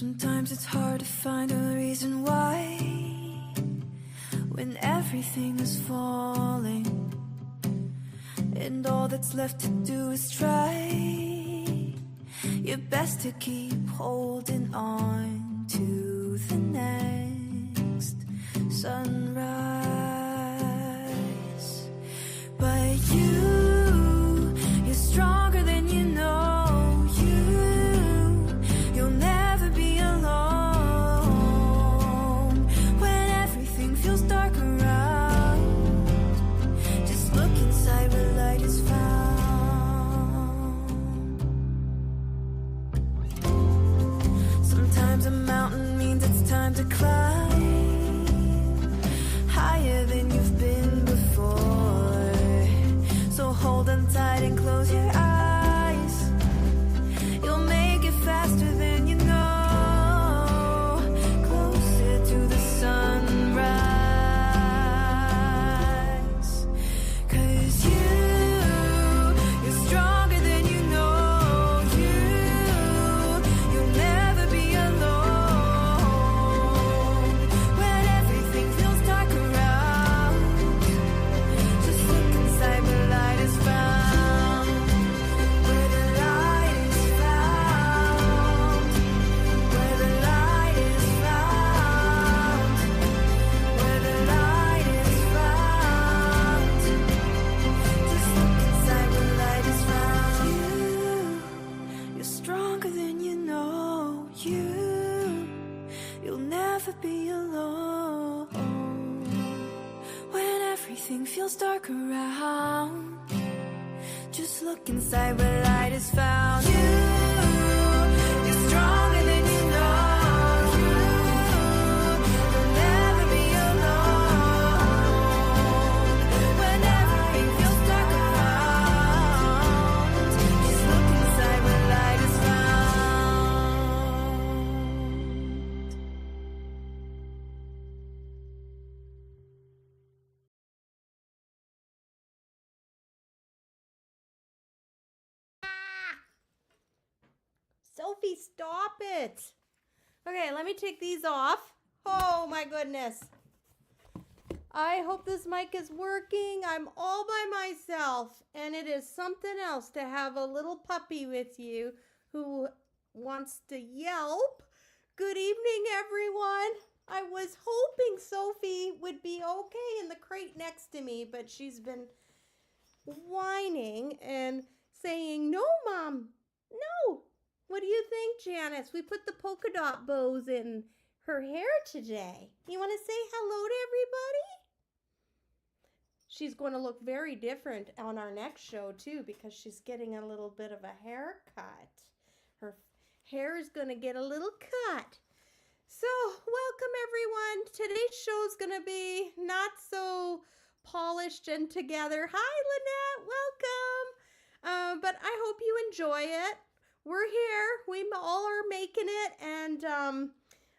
Sometimes it's hard to find a reason why, when everything is falling and all that's left to do is try your best to keep holding on to the next sunrise. But you're stronger than you know. You'll never be alone when everything feels dark around. Just look inside where light is found. Sometimes a mountain means it's time to climb higher than you've been before. So hold on tight and close your eyes. You'll make it faster than you know, closer to the sunrise. 'Cause you're stronger than you know. You'll never be alone when everything feels dark around. Just look inside where light is found. Where the light is found. Where the light is found. Where the light is found. Just look inside where light is found. You're stronger than you know. You'll never be alone when everything feels dark around. Just look inside where light is found. You're stronger than you know. You'll never be alone when everything feels dark around. Just look inside where light is found. Sophie, stop it. Okay, let me take these off. Oh my goodness. I hope this mic is working. I'm all by myself, and it is something else to have a little puppy with you who wants to yelp. Good evening, everyone. I was hoping Sophie would be okay in the crate next to me, but she's been whining and saying, "No, Mom, no." What do you think, Janice? We put the polka dot bows in her hair today. You want to say hello to everybody? She's going to look very different on our next show, too, because she's getting a little bit of a haircut. Her hair is going to get a little cut. So, welcome, everyone. Today's show is going to be not so polished and together. Hi, Lynette. Welcome. But I hope you enjoy it. We're here. We all are making it, and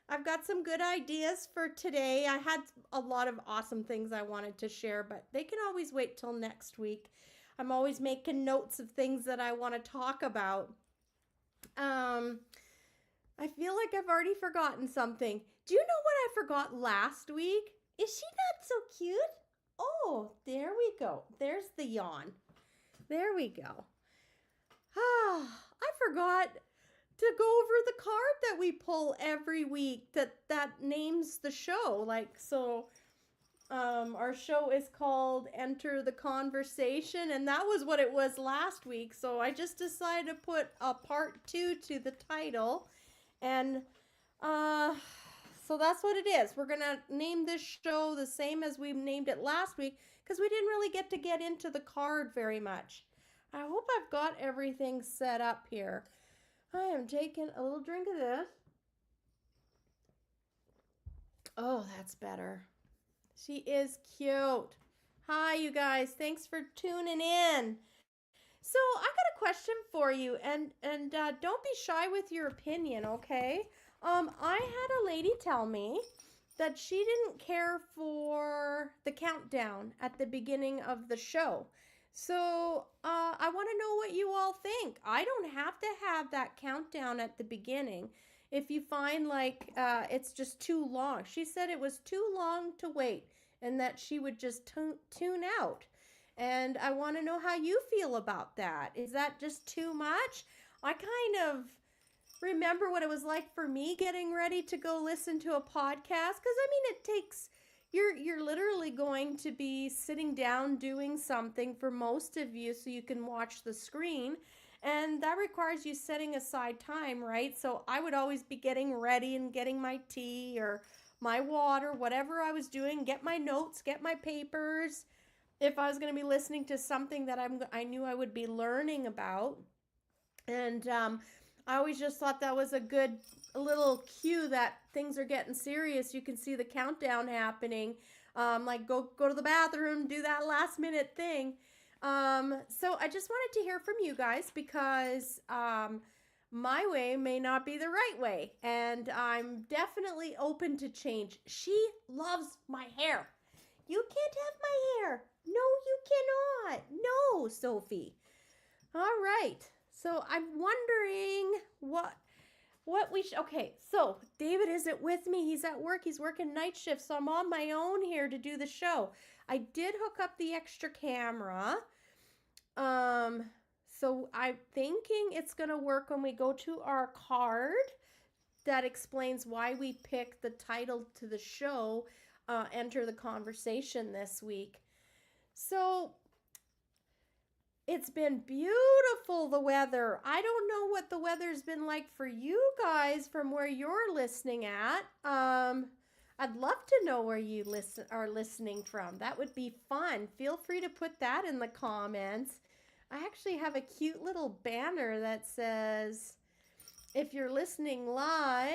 I've got some good ideas for today. I had a lot of awesome things I wanted to share, but they can always wait till next week. I'm always making notes of things that I want to talk about. I feel like I've already forgotten something. Do you know what I forgot last week? Is she not so cute? Oh, there we go. There's the yawn. There we go. I forgot to go over the card that we pull every week that names the show. Our show is called Enter the Conversation, and that was what it was last week. So I just decided to put a part 2 to the title, and so that's what it is. We're gonna name this show the same as we named it last week because we didn't really get into the card very much. I hope I've got everything set up here. I am taking a little drink of this. Oh, that's better. She is cute. Hi, you guys. Thanks for tuning in. So I got a question for you, and don't be shy with your opinion, okay? I had a lady tell me that she didn't care for the countdown at the beginning of the show. So I want to know what you all think. I don't have to have that countdown at the beginning. if you find like it's just too long. She said it was too long to wait and that she would just tune out. And I want to know how you feel about that. Is that just too much? I kind of remember what it was like for me getting ready to go listen to a podcast, because I mean it takes you're literally going to be sitting down doing something for most of you so you can watch the screen, and that requires you setting aside time, right? So I would always be getting ready and getting my tea or my water, whatever I was doing, get my notes, get my papers, if I was going to be listening to something that I knew I would be learning about. And I always just thought that was a good little cue that things are getting serious. You can see the countdown happening. Like go to the bathroom, do that last minute thing. So I just wanted to hear from you guys, because my way may not be the right way. And I'm definitely open to change. She loves my hair. You can't have my hair. No, you cannot. No, Sophie. All right. So I'm wondering what we should. Okay, so David isn't with me. He's at work. He's working night shift, so I'm on my own here to do the show. I did hook up the extra camera. So I'm thinking it's going to work when we go to our card that explains why we picked the title to the show, Enter the Conversation, this week. So it's been beautiful, the weather. I don't know what the weather's been like for you guys from where you're listening at. I'd love to know where you are listening from. That would be fun. Feel free to put that in the comments. I actually have a cute little banner that says, if you're listening live,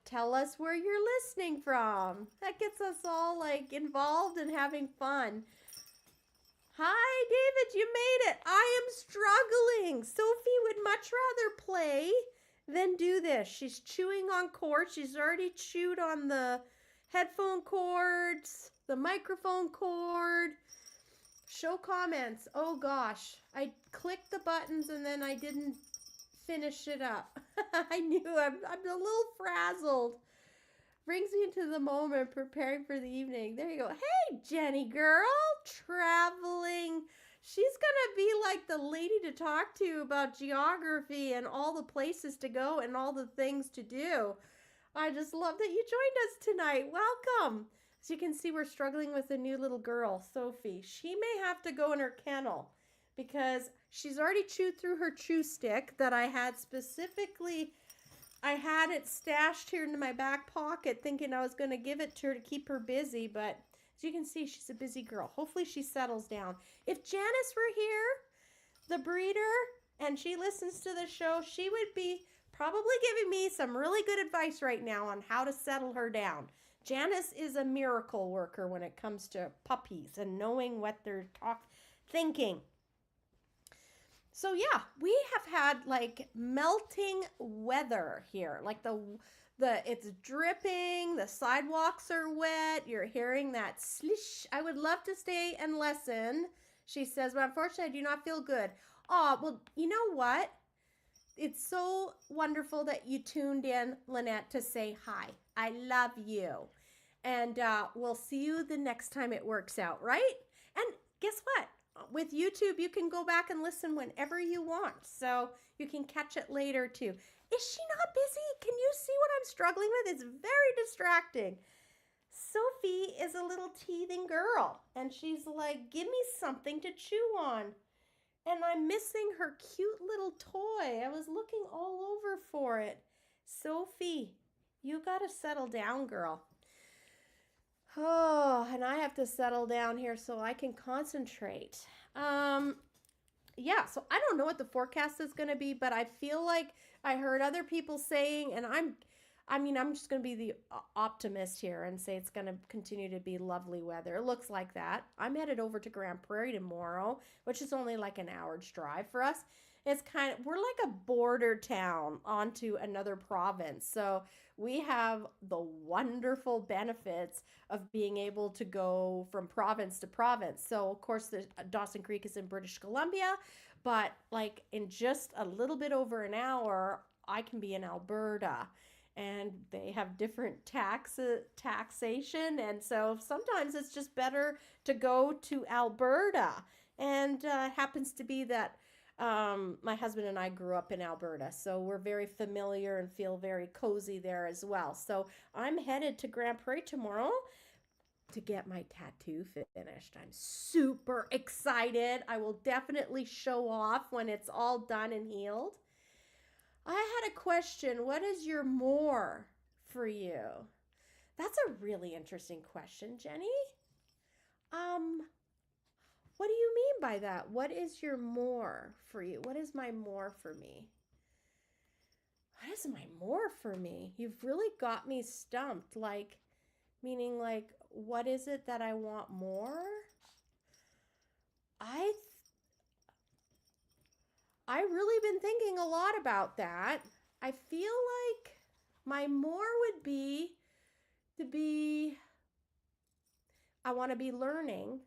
tell us where you're listening from. That gets us all like involved and having fun. Hi, David, you made it. I am struggling. Sophie would much rather play than do this. She's chewing on cords. She's already chewed on the headphone cords, the microphone cord. Show comments. Oh, gosh. I clicked the buttons and then I didn't finish it up. I knew I'm a little frazzled. Brings me into the moment, preparing for the evening. There you go. Hey, Jenny girl, traveling. She's going to be like the lady to talk to about geography and all the places to go and all the things to do. I just love that you joined us tonight. Welcome. As you can see, we're struggling with a new little girl, Sophie. She may have to go in her kennel because she's already chewed through her chew stick that I had specifically. I had it stashed here in my back pocket thinking I was going to give it to her to keep her busy, but as you can see, she's a busy girl. Hopefully she settles down. If Janice were here, the breeder, and she listens to the show, she would be probably giving me some really good advice right now on how to settle her down. Janice is a miracle worker when it comes to puppies and knowing what they're thinking. So yeah, we have had like melting weather here. Like it's dripping, the sidewalks are wet, you're hearing that slish. I would love to stay and listen, she says, but unfortunately I do not feel good. Oh, well, you know what? It's so wonderful that you tuned in, Lynette, to say hi. I love you. And we'll see you the next time it works out, right? And guess what? With YouTube, you can go back and listen whenever you want. So you can catch it later too. Is she not busy? Can you see what I'm struggling with? It's very distracting. Sophie is a little teething girl. And she's like, give me something to chew on. And I'm missing her cute little toy. I was looking all over for it. Sophie, you got to settle down, girl. Oh, and I have to settle down here so I can concentrate. Yeah, so I don't know what the forecast is going to be, but I feel like I heard other people saying, and I'm just going to be the optimist here and say it's going to continue to be lovely weather. It looks like that. I'm headed over to Grand Prairie tomorrow, which is only like an hour's drive for us. We're like a border town onto another province. So we have the wonderful benefits of being able to go from province to province. So of course, the Dawson Creek is in British Columbia, but like in just a little bit over an hour, I can be in Alberta, and they have different taxation, and so sometimes it's just better to go to Alberta. And happens to be that my husband and I grew up in Alberta, so we're very familiar and feel very cozy there as well. So I'm headed to Grand Prairie tomorrow to get my tattoo finished. I'm super excited. I will definitely show off when it's all done and healed. I had a question. What is your more for you? That's a really interesting question, Jenny. What do you mean by that? What is your more for you? What is my more for me? What is my more for me? You've really got me stumped. Like, meaning like, what is it that I want more? I really been thinking a lot about that. I feel like my more would be I want to be learning.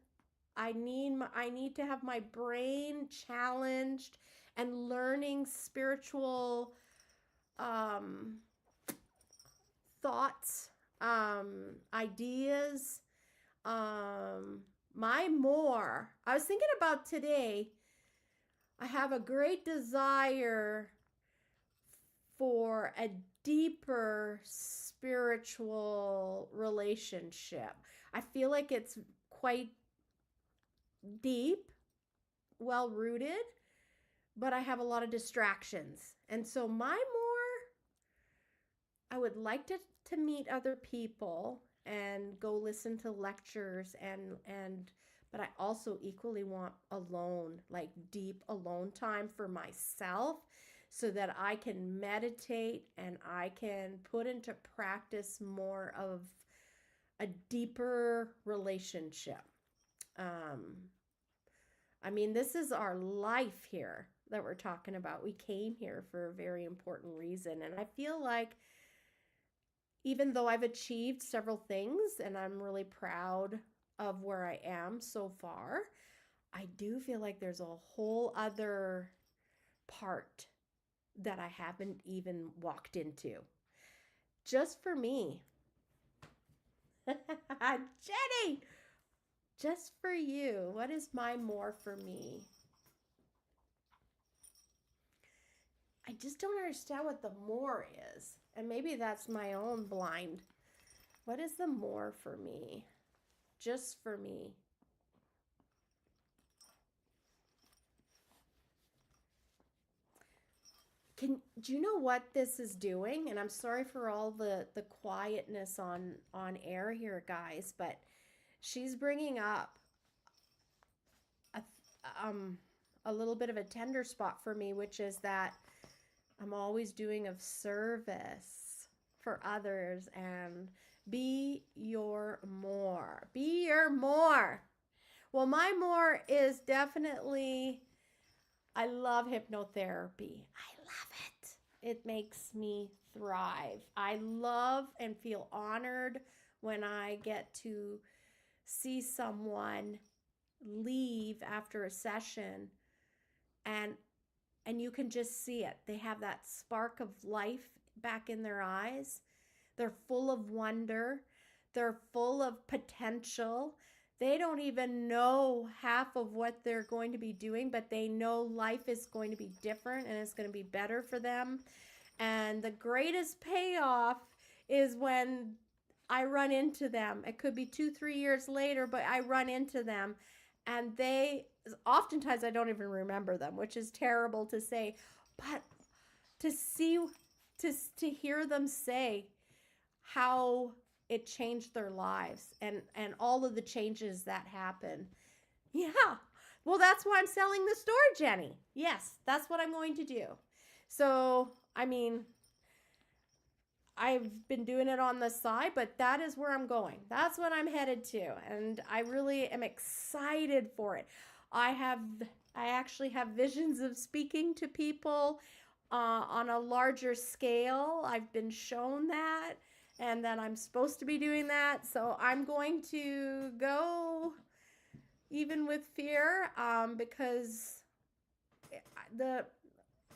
I need to have my brain challenged and learning spiritual thoughts, ideas. My more, I was thinking about today, I have a great desire for a deeper spiritual relationship. I feel like it's quite deep, well rooted, but I have a lot of distractions. And so my more, I would like to meet other people and go listen to lectures and but I also equally want alone, like deep alone time for myself, so that I can meditate and I can put into practice more of a deeper relationship. I mean, this is our life here that we're talking about. We came here for a very important reason. And I feel like even though I've achieved several things and I'm really proud of where I am so far, I do feel like there's a whole other part that I haven't even walked into. Just for me. Jenny! Just for you. What is my more for me? I just don't understand what the more is. And maybe that's my own blind. What is the more for me? Just for me. Do you know what this is doing? And I'm sorry for all the quietness on air here, guys, but she's bringing up a little bit of a tender spot for me, which is that I'm always doing of service for others, and be your more. Be your more. Well, my more is definitely, I love hypnotherapy. I love it. It makes me thrive. I love and feel honored when I get to see someone leave after a session and you can just see it. They have that spark of life back in their eyes. They're full of wonder. They're full of potential. They don't even know half of what they're going to be doing, but they know life is going to be different and it's going to be better for them. And the greatest payoff is when I run into them. It could be 2-3 years later, but I run into them and oftentimes I don't even remember them, which is terrible to say, but to hear them say how it changed their lives and all of the changes that happen. Yeah. Well, that's why I'm selling the store, Jenny. Yes, that's what I'm going to do. So, I mean, I've been doing it on the side, but that is where I'm going. That's what I'm headed to. And I really am excited for it. I actually have visions of speaking to people on a larger scale. I've been shown that, and that I'm supposed to be doing that. So I'm going to go even with fear, because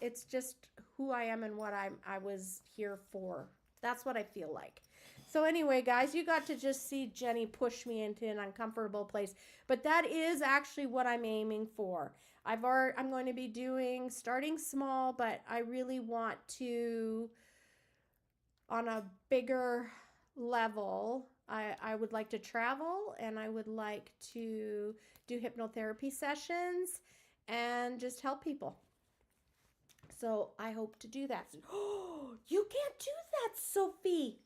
It's just who I am and what I was here for. That's what I feel like. So anyway, guys, you got to just see Jenny push me into an uncomfortable place. But that is actually what I'm aiming for. I'm going to be starting small, but I really want to, on a bigger level, I would like to travel, and I would like to do hypnotherapy sessions and just help people. So I hope to do that. Oh, you can't do that, Sophie.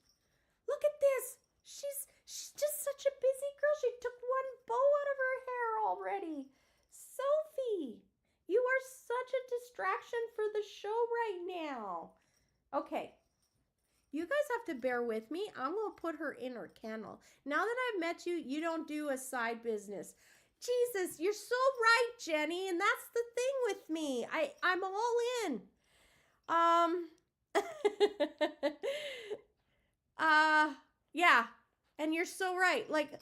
Look at this. She's just such a busy girl. She took one bow out of her hair already. Sophie, you are such a distraction for the show right now. Okay. You guys have to bear with me. I'm going to put her in her kennel. Now that I've met you, you don't do a side business. Jesus, you're so right, Jenny. And that's the thing with me. I'm all in. Yeah. And you're so right. Like,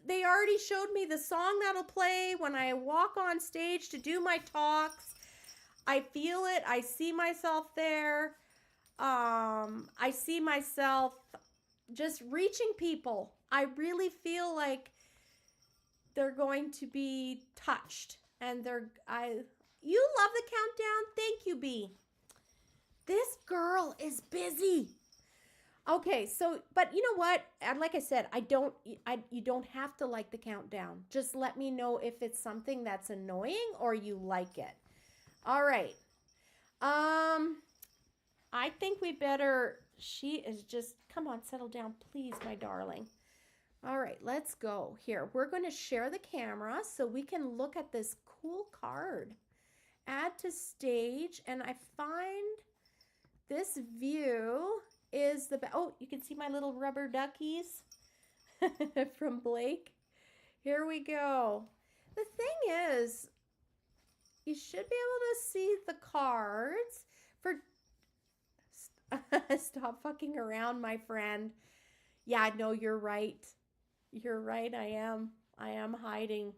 they already showed me the song that'll play when I walk on stage to do my talks. I feel it. I see myself there. I see myself just reaching people. I really feel like they're going to be touched, and you love the countdown. Thank you, B. This girl is busy. Okay, so, but you know what? Like I said, you don't have to like the countdown. Just let me know if it's something that's annoying or you like it. All right. I think we better, she is just, come on, settle down, please, my darling. All right, let's go. Here, we're going to share the camera so we can look at this cool card. Add to stage, and I find this view is oh, you can see my little rubber duckies from Blake. Here we go. The thing is, you should be able to see the cards for... Stop fucking around, my friend. Yeah, no, you're right. You're right. I am hiding.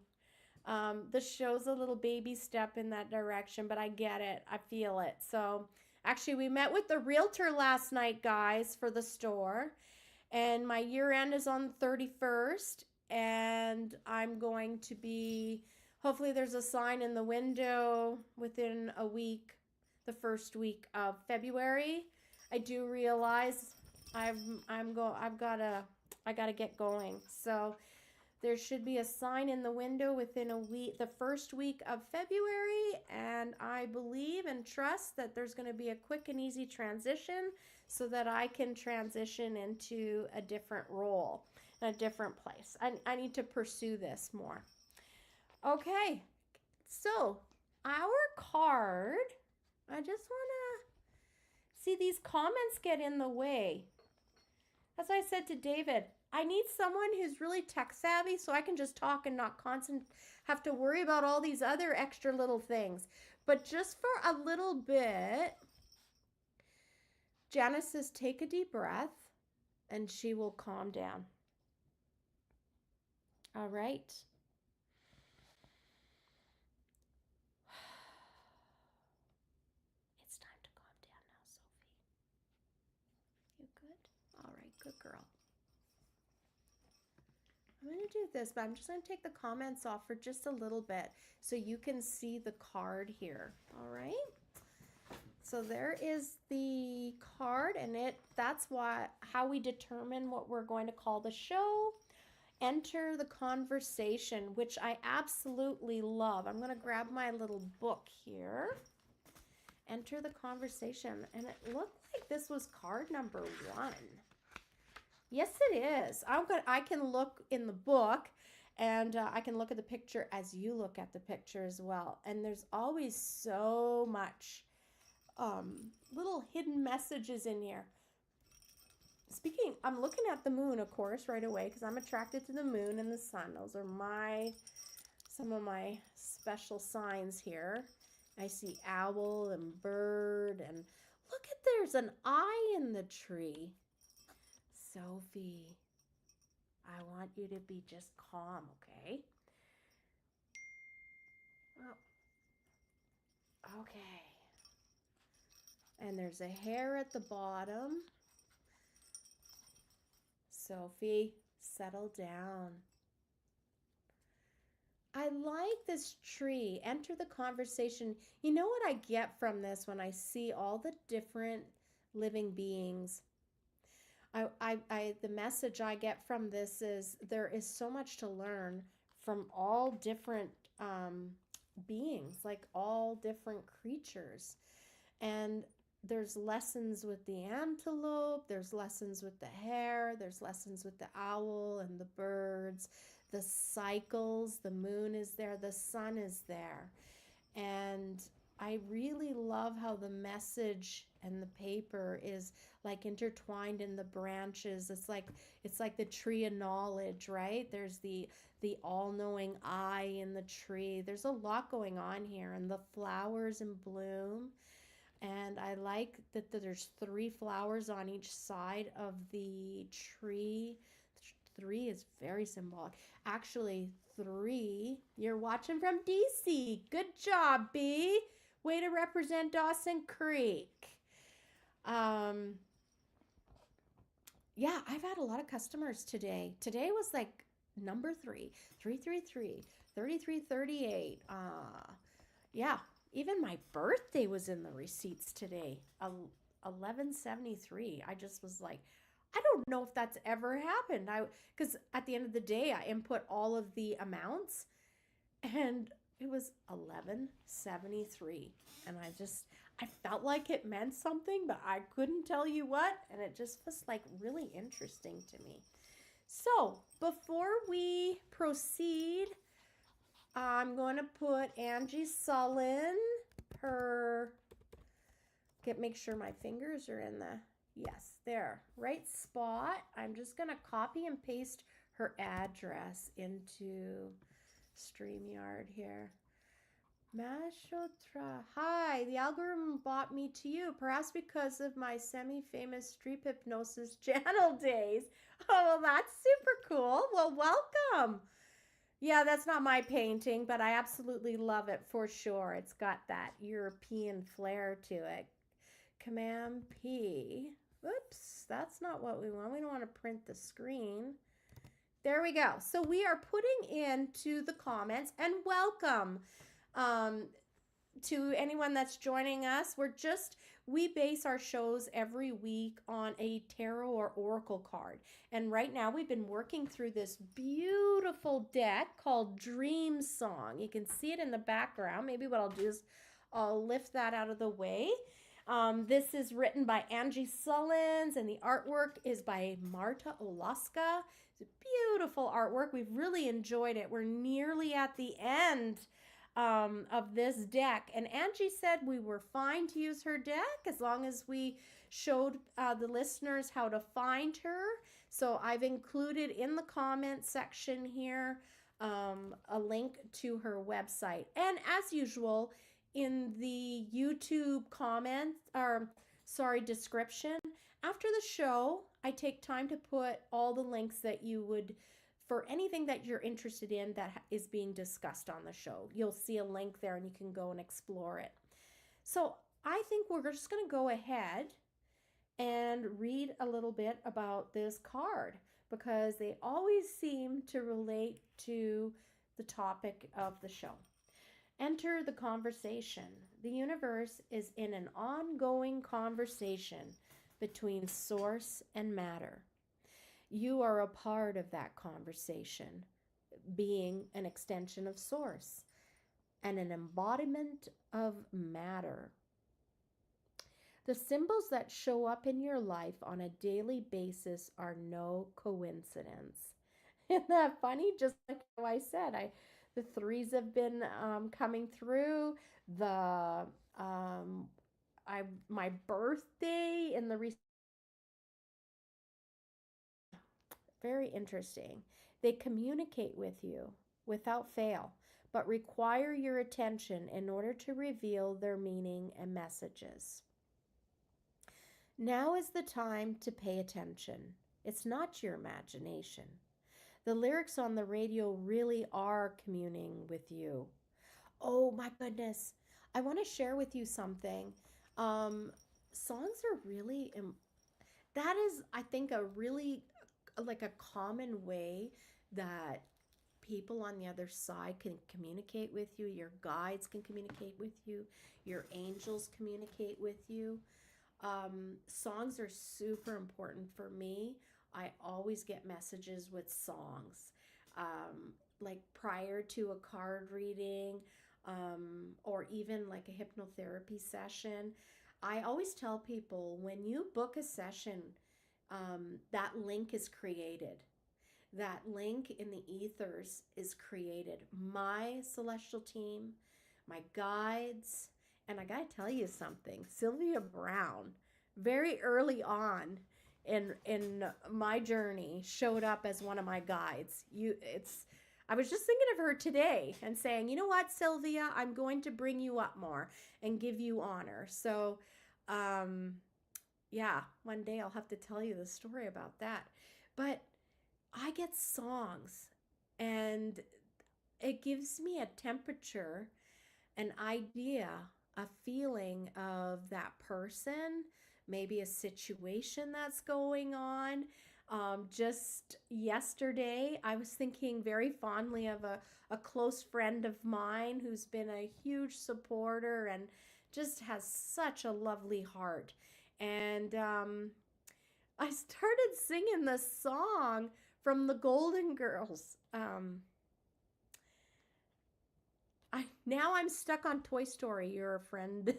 The show's a little baby step in that direction, but I get it. I feel it. So actually, we met with the realtor last night, guys, for the store. And my year end is on the 31st. And I'm going to be, hopefully there's a sign in the window within a week, the first week of February. I do realize I gotta get going. So there should be a sign in the window within a week, the first week of February, and I believe and trust that there's going to be a quick and easy transition so that I can transition into a different role, in a different place. I need to pursue this more. Okay, so our card, I just want to see these comments get in the way. As I said to David, I need someone who's really tech savvy so I can just talk and not have to worry about all these other extra little things. But just for a little bit, Janice says, take a deep breath and she will calm down. All right. It's time to calm down now, Sophie. You good? All right, good girl. I'm going to do this, but I'm just going to take the comments off for just a little bit so you can see the card here. All right. So there is the card, and that's how we determine what we're going to call the show. Enter the conversation, which I absolutely love. I'm going to grab my little book here. Enter the conversation, and it looked like this was card number 1. Yes, it is. I can look in the book, and I can look at the picture as you look at the picture as well. And there's always so much little hidden messages in here. Speaking, I'm looking at the moon, of course, right away, because I'm attracted to the moon and the sun. Those are some of my special signs here. I see owl and bird, and look at, there's an eye in the tree. Sophie, I want you to be just calm, okay? Oh. Okay. And there's a hair at the bottom. Sophie, settle down. I like this tree. Enter the conversation. You know what I get from this when I see all the different living beings? The message I get from this is there is so much to learn from all different beings, like all different creatures. And there's lessons with the antelope, there's lessons with the hare, there's lessons with the owl and the birds, the cycles, the moon is there, the sun is there. And I really love how the message and the paper is like intertwined in the branches. It's like the tree of knowledge, right? There's the all-knowing eye in the tree. There's a lot going on here, and the flowers in bloom. And I like that there's 3 flowers on each side of the tree. 3 is very symbolic. Actually, 3, you're watching from DC. Good job, B. Way to represent Dawson Creek. Yeah, I've had a lot of customers today. Today was like number 3, 333, 3338. Yeah, even my birthday was in the receipts today, 1173. I just was like, I don't know if that's ever happened. Because at the end of the day, I input all of the amounts, and it was 1173. And I felt like it meant something, but I couldn't tell you what. And it just was like really interesting to me. So before we proceed, I'm going to put ANGI SULLINS, make sure my fingers are in the, yes, there, right spot. I'm just going to copy and paste her address into StreamYard here. Mashotra. Hi, the algorithm brought me to you, perhaps because of my semi-famous street hypnosis channel days. Oh, well, that's super cool. Well, welcome. Yeah, that's not my painting, but I absolutely love it for sure. It's got that European flair to it. Command P. Oops, that's not what we want. We don't want to print the screen. There we go. So we are putting into the comments, and welcome to anyone that's joining us. We base our shows every week on a tarot or oracle card. And right now we've been working through this beautiful deck called Dream Song. You can see it in the background. Maybe what I'll do is I'll lift that out of the way. This is written by ANGI SULLINS, and the artwork is by Marta Olaska. It's a beautiful artwork. We've really enjoyed it. We're nearly at the end of this deck, and Angie said we were fine to use her deck as long as we showed the listeners how to find her. So I've included in the comment section here a link to her website, and as usual in the YouTube description after the show, I take time to put all the links that you would, for anything that you're interested in that is being discussed on the show. You'll see a link there and you can go and explore it. So I think we're just going to go ahead and read a little bit about this card because they always seem to relate to the topic of the show. Enter the conversation. The universe is in an ongoing conversation between source and matter. You are a part of that conversation, being an extension of source and an embodiment of matter. The symbols that show up in your life on a daily basis are no coincidence. Isn't that funny? Just like how I said, the 3s have been coming through. My birthday in the very interesting. They communicate with you without fail, but require your attention in order to reveal their meaning and messages. Now is the time to pay attention. It's not your imagination. The lyrics on the radio really are communing with you. Oh my goodness. I want to share with you something. songs are really, that is, I think, a really like a common way that people on the other side can communicate with you. Your guides can communicate with you. Your angels communicate with you. Songs are super important for me. I always get messages with songs, like prior to a card reading, or even like a hypnotherapy session. I always tell people when you book a session, that link is created. That link in the ethers is created. My celestial team, my guides, and I gotta tell you something. Sylvia Brown, very early on in my journey, showed up as one of my guides. I was just thinking of her today and saying, you know what, Sylvia, I'm going to bring you up more and give you honor. So, yeah, one day I'll have to tell you the story about that. But I get songs, and it gives me a temperature, an idea, a feeling of that person, maybe a situation that's going on. Just yesterday, I was thinking very fondly of a close friend of mine who's been a huge supporter and just has such a lovely heart. And I started singing this song from the Golden Girls. I'm stuck on Toy Story. You're a friend.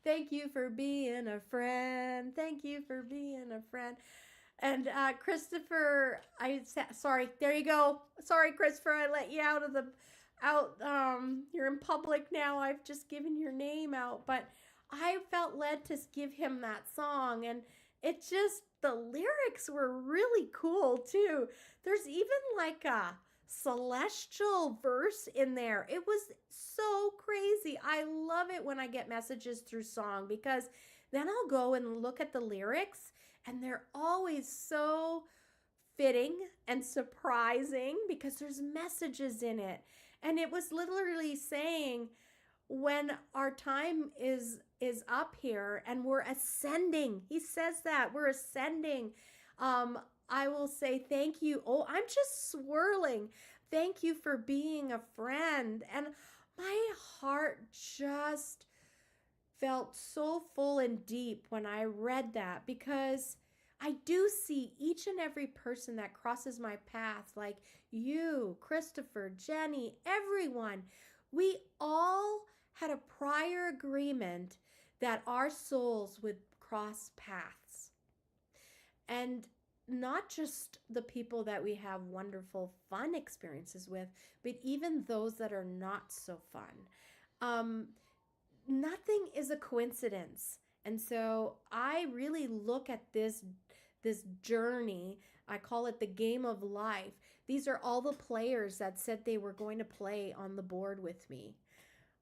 Thank you for being a friend. Thank you for being a friend. And Christopher, sorry. There you go. Sorry, Christopher. I let you out of the You're in public now. I've just given your name out, but I felt led to give him that song, and the lyrics were really cool too. There's even like a celestial verse in there. It was so crazy. I love it when I get messages through song, because then I'll go and look at the lyrics, and they're always so fitting and surprising because there's messages in it. And it was literally saying, when our time is up here and we're ascending, he says that we're ascending, I will say thank you. Oh, I'm just swirling. Thank you for being a friend. And my heart just felt so full and deep when I read that, because I do see each and every person that crosses my path, like you, Christopher, Jenny, everyone. We all had a prior agreement that our souls would cross paths. And not just the people that we have wonderful, fun experiences with, but even those that are not so fun. Nothing is a coincidence. And so I really look at this journey. I call it the game of life. These are all the players that said they were going to play on the board with me.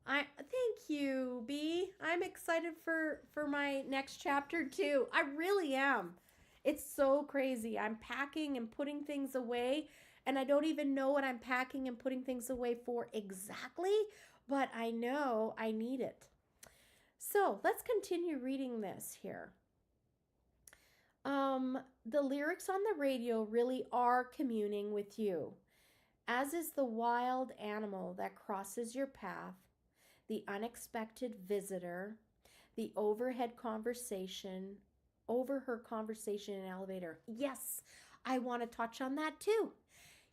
I thank you, B. I'm excited for my next chapter too. I really am. It's so crazy. I'm packing and putting things away, and I don't even know what I'm packing and putting things away for exactly, but I know I need it. So let's continue reading this here. The lyrics on the radio really are communing with you, as is the wild animal that crosses your path, the unexpected visitor, the overhead conversation, over her conversation in an elevator. Yes, I want to touch on that too.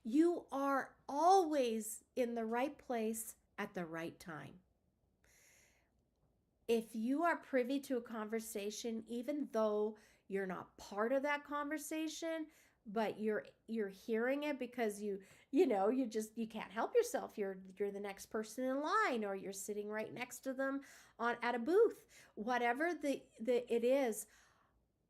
You are always in the right place at the right time. If you are privy to a conversation, even though you're not part of that conversation, but you're hearing it because you can't help yourself. You're the next person in line, or you're sitting right next to them at a booth. Whatever it is,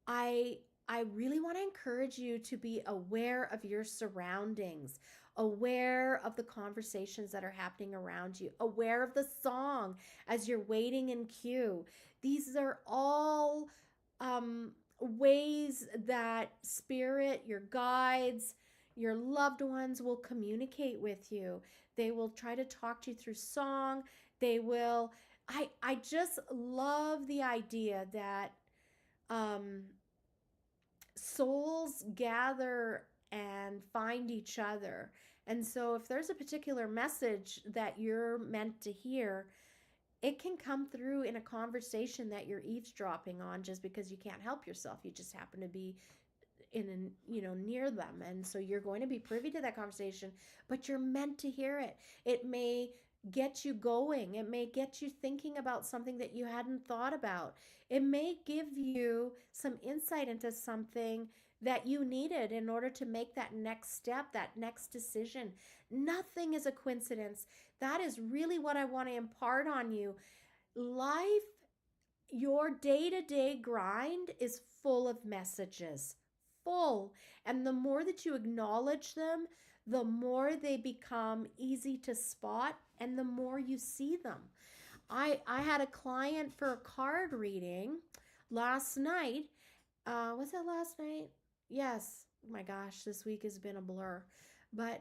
I really want to encourage you to be aware of your surroundings, aware of the conversations that are happening around you, aware of the song as you're waiting in queue. These are all ways that spirit, your guides, your loved ones will communicate with you. They will try to talk to you through song. They will I just love the idea that souls gather and find each other. And so if there's a particular message that you're meant to hear, it can come through in a conversation that you're eavesdropping on just because you can't help yourself. You just happen to be near them. And so you're going to be privy to that conversation, but you're meant to hear it. It may get you going. It may get you thinking about something that you hadn't thought about. It may give you some insight into something that you needed in order to make that next step, that next decision. Nothing is a coincidence. That is really what I want to impart on you. Life, your day-to-day grind is full of messages, full. And the more that you acknowledge them, the more they become easy to spot and the more you see them. I had a client for a card reading last night. Was it last night? Yes. Oh my gosh, this week has been a blur. But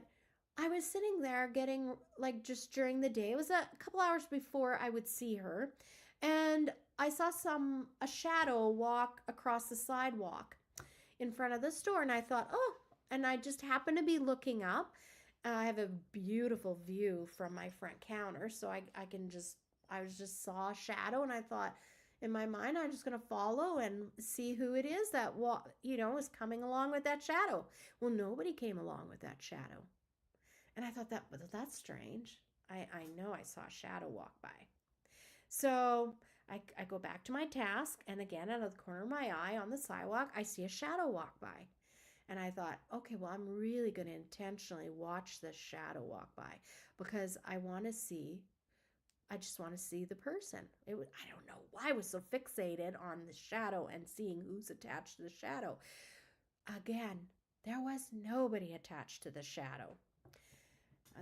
I was sitting there getting, like, just during the day. It was a couple hours before I would see her. And I saw a shadow walk across the sidewalk in front of the store. And I thought, oh, and I just happened to be looking up. I have a beautiful view from my front counter. So I just saw a shadow, and I thought, in my mind, I'm just going to follow and see who it is that is coming along with that shadow. Well, nobody came along with that shadow. And I thought that's strange. I know I saw a shadow walk by. So I go back to my task, and again, out of the corner of my eye on the sidewalk, I see a shadow walk by. And I thought, okay, well, I'm really going to intentionally watch this shadow walk by because I just want to see the person. I don't know why I was so fixated on the shadow and seeing who's attached to the shadow. Again, there was nobody attached to the shadow.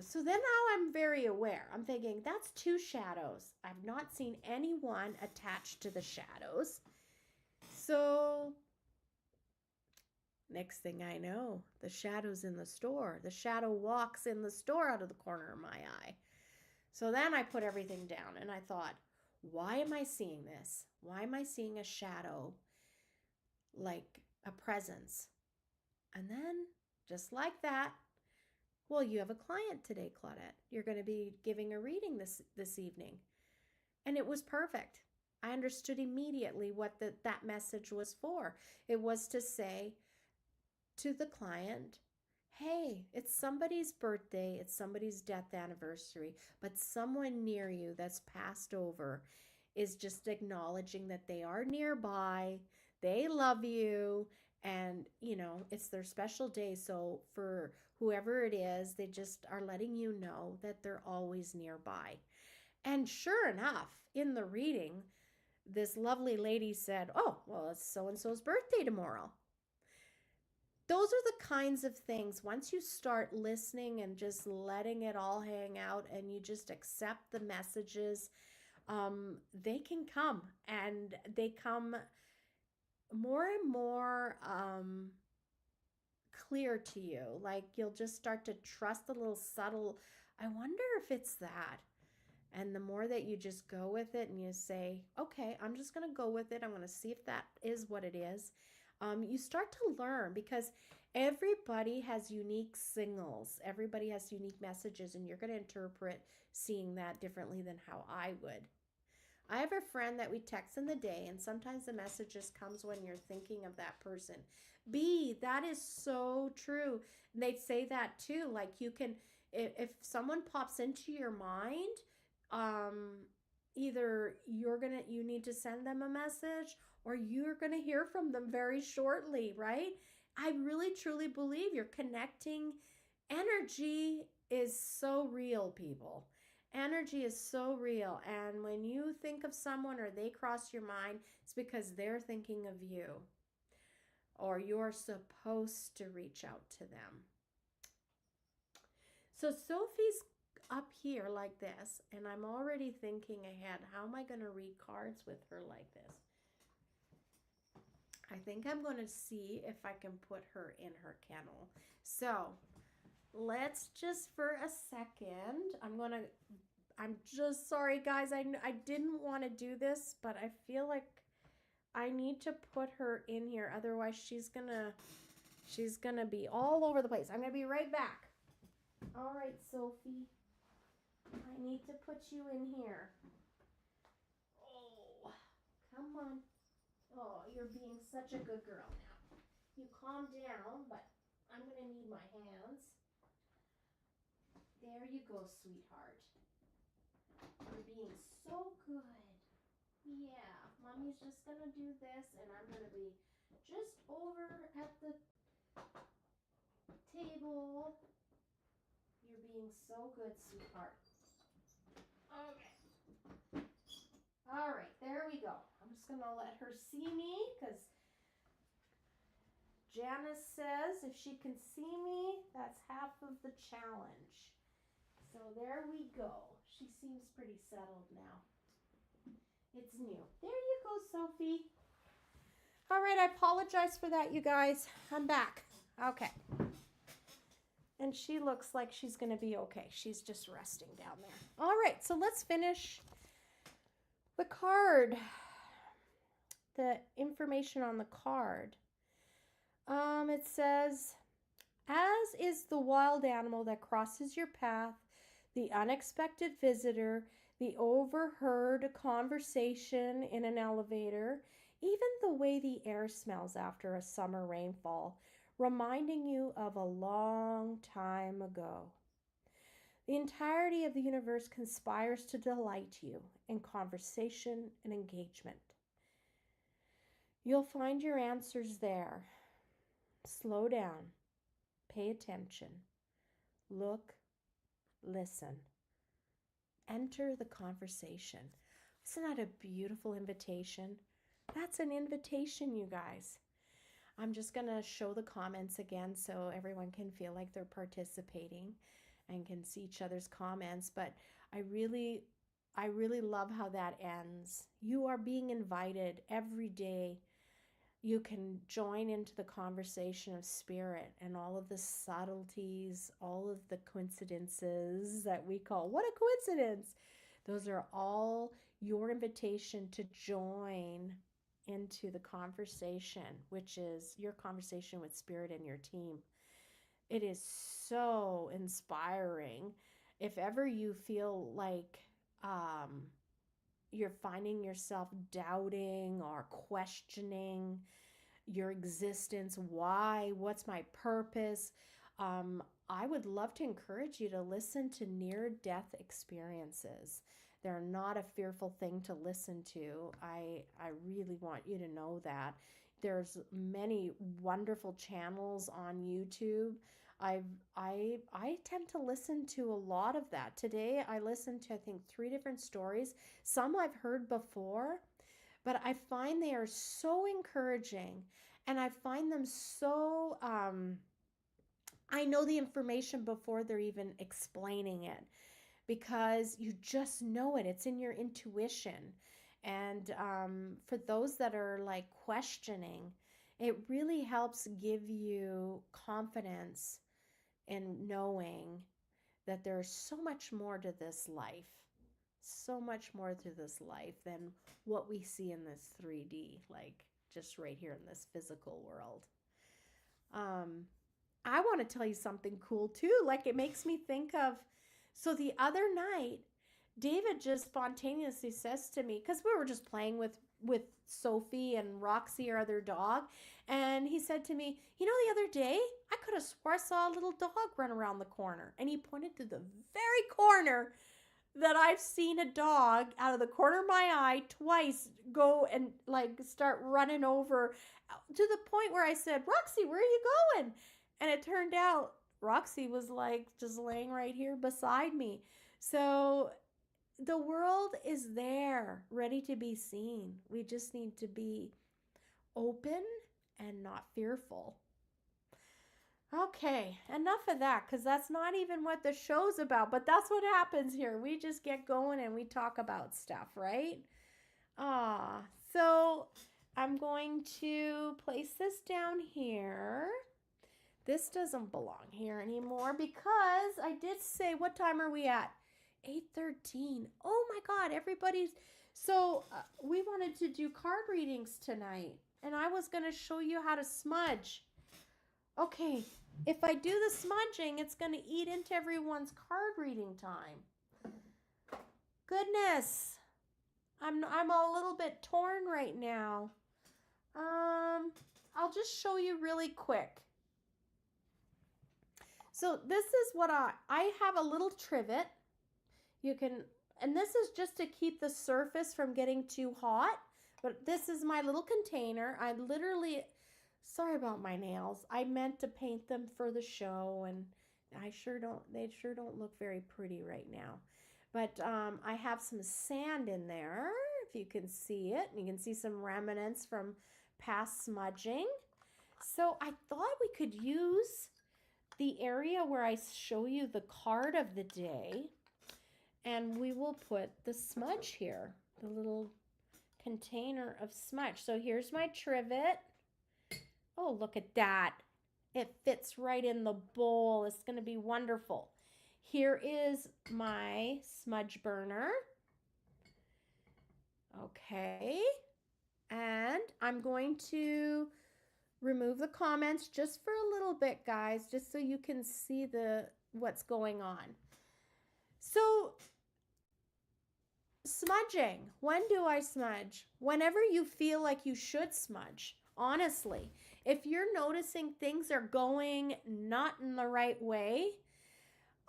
So then now I'm very aware. I'm thinking, that's two shadows. I've not seen anyone attached to the shadows. So next thing I know, the shadow's in the store. The shadow walks in the store out of the corner of my eye. So then I put everything down and I thought, why am I seeing this? Why am I seeing a shadow like a presence? And then, just like that, well, you have a client today, Claudette. You're going to be giving a reading this evening. And it was perfect. I understood immediately what that message was for. It was to say to the client, hey, it's somebody's birthday, it's somebody's death anniversary, but someone near you that's passed over is just acknowledging that they are nearby, they love you, and, it's their special day. So for whoever it is, they just are letting you know that they're always nearby. And sure enough, in the reading, this lovely lady said, oh, well, it's so-and-so's birthday tomorrow. Those are the kinds of things, once you start listening and just letting it all hang out and you just accept the messages, they can come, and they come more and more clear to you. Like, you'll just start to trust the little subtle, I wonder if it's that. And the more that you just go with it and you say, okay, I'm just going to go with it. I'm going to see if that is what it is. You start to learn, because everybody has unique signals. Everybody has unique messages, and you're going to interpret seeing that differently than how I would. I have a friend that we text in the day, and sometimes the message just comes when you're thinking of that person. That is so true. And they'd say that too. Like, you can, if someone pops into your mind, either you need to send them a message, or you're going to hear from them very shortly, right? I really truly believe you're connecting. Energy is so real, people. Energy is so real. And when you think of someone or they cross your mind, it's because they're thinking of you, or you're supposed to reach out to them. So Sophie's up here like this, and I'm already thinking ahead, how am I going to read cards with her like this? I think I'm going to see if I can put her in her kennel. So let's just, for a second, I'm going to I'm just sorry, guys. I didn't want to do this, but I feel like I need to put her in here. Otherwise, she's gonna be all over the place. I'm gonna be right back. All right, Sophie. I need to put you in here. Oh, come on. Oh, you're being such a good girl now. You calm down, but I'm gonna need my hands. There you go, sweetheart. You're being so good. Yeah, Mommy's just gonna do this, and I'm gonna be just over at the table. You're being so good, sweetheart. Okay. All right, there we go. I'm just gonna let her see me, because Janice says if she can see me, that's half of the challenge. So there we go. She seems pretty settled now. It's new. There you go, Sophie. All right, I apologize for that, you guys. I'm back. Okay. And she looks like she's going to be okay. She's just resting down there. All right, so let's finish the card. The information on the card. It says, as is the wild animal that crosses your path, the unexpected visitor, the overheard conversation in an elevator, even the way the air smells after a summer rainfall, reminding you of a long time ago. The entirety of the universe conspires to delight you in conversation and engagement. You'll find your answers there. Slow down. Pay attention. Look. Listen. Enter the conversation. Isn't that a beautiful invitation? That's an invitation, you guys. I'm just going to show the comments again so everyone can feel like they're participating and can see each other's comments. But I really love how that ends. You are being invited every day. You can join into the conversation of spirit and all of the subtleties, all of the coincidences that we call, what a coincidence. Those are all your invitation to join into the conversation, which is your conversation with spirit and your team. It is so inspiring. If ever you feel like you're finding yourself doubting or questioning your existence, why, what's my purpose, I would love to encourage you to listen to near-death experiences. They're not a fearful thing to listen to. I really want you to know that. There's many wonderful channels on YouTube. I tend to listen to a lot of that. Today I listened to, I think, 3 different stories. Some I've heard before, but I find they are so encouraging, and I find them so, I know the information before they're even explaining it, because you just know it. It's in your intuition. And for those that are like questioning, it really helps give you confidence in knowing that there's so much more to this life, so much more to this life than what we see in this 3D, like just right here in this physical world. I want to tell you something cool too. Like, it makes me think of, so the other night, David just spontaneously says to me, because we were just playing with Sophie and Roxy, our other dog, and he said to me, you know, the other day, I could have swore I saw a little dog run around the corner. And he pointed to the very corner that I've seen a dog out of the corner of my eye twice go and like start running over, to the point where I said, Roxy, where are you going? And it turned out Roxy was like just laying right here beside me. So the world is there, ready to be seen. We just need to be open and not fearful. Okay, enough of that, because that's not even what the show's about, but that's what happens here. We just get going and we talk about stuff, right? So I'm going to place this down here. This doesn't belong here anymore because I did say, what time are we at? 8:13. Oh my God, everybody's. So we wanted to do card readings tonight, and I was going to show you how to smudge. Okay, if I do the smudging, it's going to eat into everyone's card reading time. Goodness, I'm a little bit torn right now. I'll just show you really quick. So this is what I have a little trivet. You can, and this is just to keep the surface from getting too hot. But this is my little container. I literally, sorry about my nails. I meant to paint them for the show, and they sure don't look very pretty right now. But I have some sand in there, if you can see it. You can see some remnants from past smudging. So I thought we could use the area where I show you the card of the day, and we will put the smudge here, the little container of smudge. So here's my trivet. Oh, look at that. It fits right in the bowl. It's going to be wonderful. Here is my smudge burner. Okay. And I'm going to remove the comments just for a little bit, guys, just so you can see what's going on. So smudging. When do I smudge? Whenever you feel like you should smudge. Honestly, if you're noticing things are going not in the right way,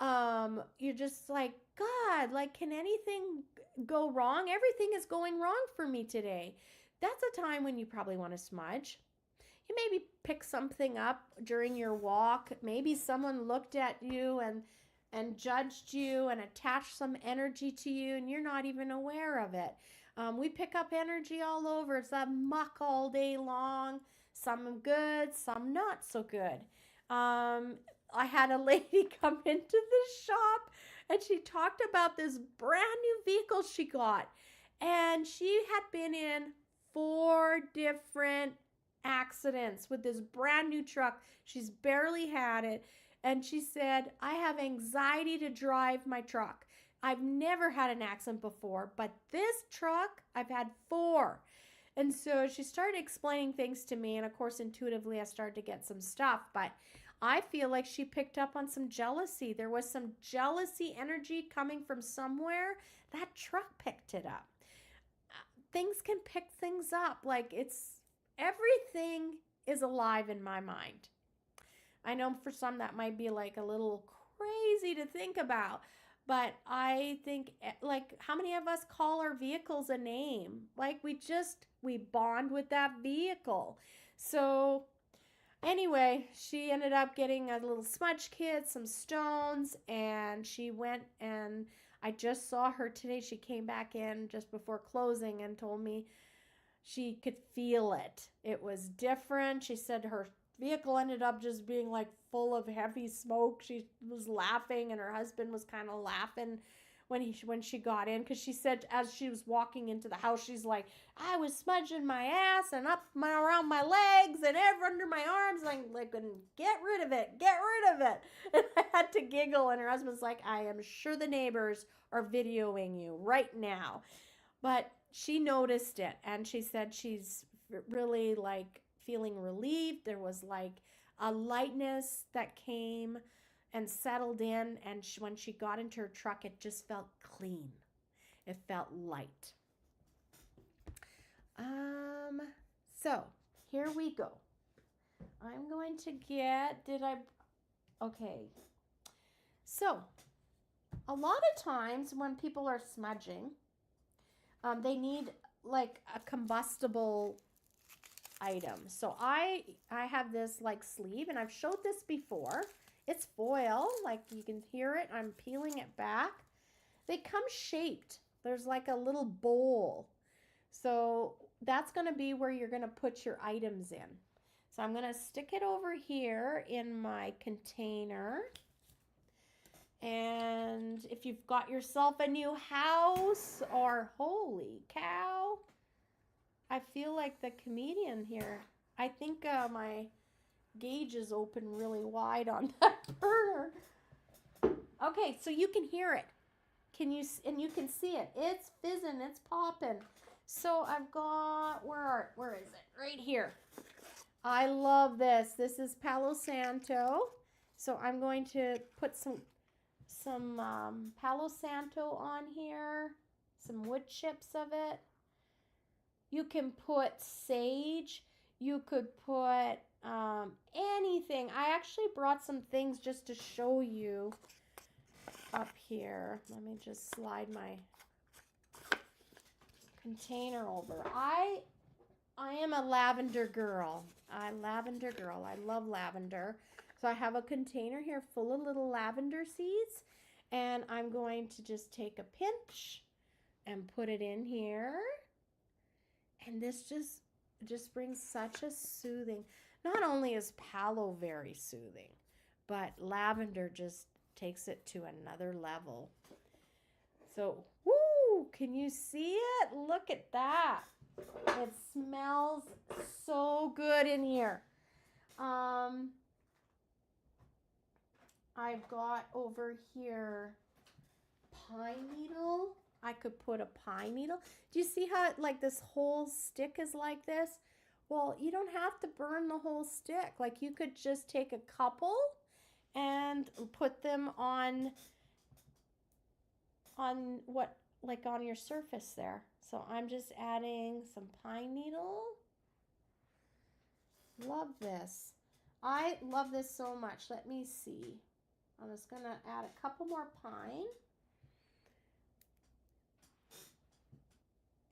you're just like, God, like, can anything go wrong? Everything is going wrong for me today. That's a time when you probably want to smudge. You maybe pick something up during your walk. Maybe someone looked at you and judged you and attached some energy to you, and you're not even aware of it. We pick up energy all over. It's that muck all day long. Some good, some not so good. I had a lady come into the shop, and she talked about this brand new vehicle she got. And she had been in 4 different accidents with this brand new truck. She's barely had it. And she said, I have anxiety to drive my truck. I've never had an accident before, but this truck, I've had 4. And so she started explaining things to me. And of course, intuitively, I started to get some stuff. But I feel like she picked up on some jealousy. There was some jealousy energy coming from somewhere. That truck picked it up. Things can pick things up. Like, everything is alive in my mind. I know for some that might be like a little crazy to think about, but I think, like, how many of us call our vehicles a name? Like, we bond with that vehicle. So anyway, she ended up getting a little smudge kit, some stones, and she went, and I just saw her today. She came back in just before closing and told me she could feel it. It was different. She said her vehicle ended up just being like full of heavy smoke. She was laughing, and her husband was kind of laughing when she got in, because she said as she was walking into the house, she's like, I was smudging my ass and up around my legs and under my arms, like, get rid of it. And I had to giggle, and her husband's like, I am sure the neighbors are videoing you right now. But she noticed it, and she said she's really like feeling relieved. There was like a lightness that came and settled in, and when she got into her truck, it just felt clean. It felt light. So here we go. I'm going to get, okay. So a lot of times when people are smudging, they need like a combustible item. So I have this like sleeve, and I've showed this before. It's foil, like you can hear it. I'm peeling it back. They come shaped. There's like a little bowl. So that's going to be where you're going to put your items in. So I'm going to stick it over here in my container. And if you've got yourself a new house, or holy cow, I feel like the comedian here. I think my gauge is open really wide on that burner. Okay, so you can hear it. Can you, and you can see it. It's fizzing, it's popping. So I've got, where is it? Right here. I love this. This is Palo Santo. So I'm going to put some Palo Santo on here, some wood chips of it. You can put sage. You could put anything. I actually brought some things just to show you up here. Let me just slide my container over. I am a lavender girl. I love lavender. So I have a container here full of little lavender seeds, and I'm going to just take a pinch and put it in here. And this just brings such a soothing. Not only is palo very soothing, but lavender just takes it to another level. So, woo, can you see it? Look at that. It smells so good in here. I've got over here pine needle. I could put a pine needle. Do you see how like this whole stick is like this? Well, you don't have to burn the whole stick. Like you could just take a couple and put them on what, like on your surface there. So I'm just adding some pine needle. Love this. I love this so much. Let me see. I'm just going to add a couple more pine.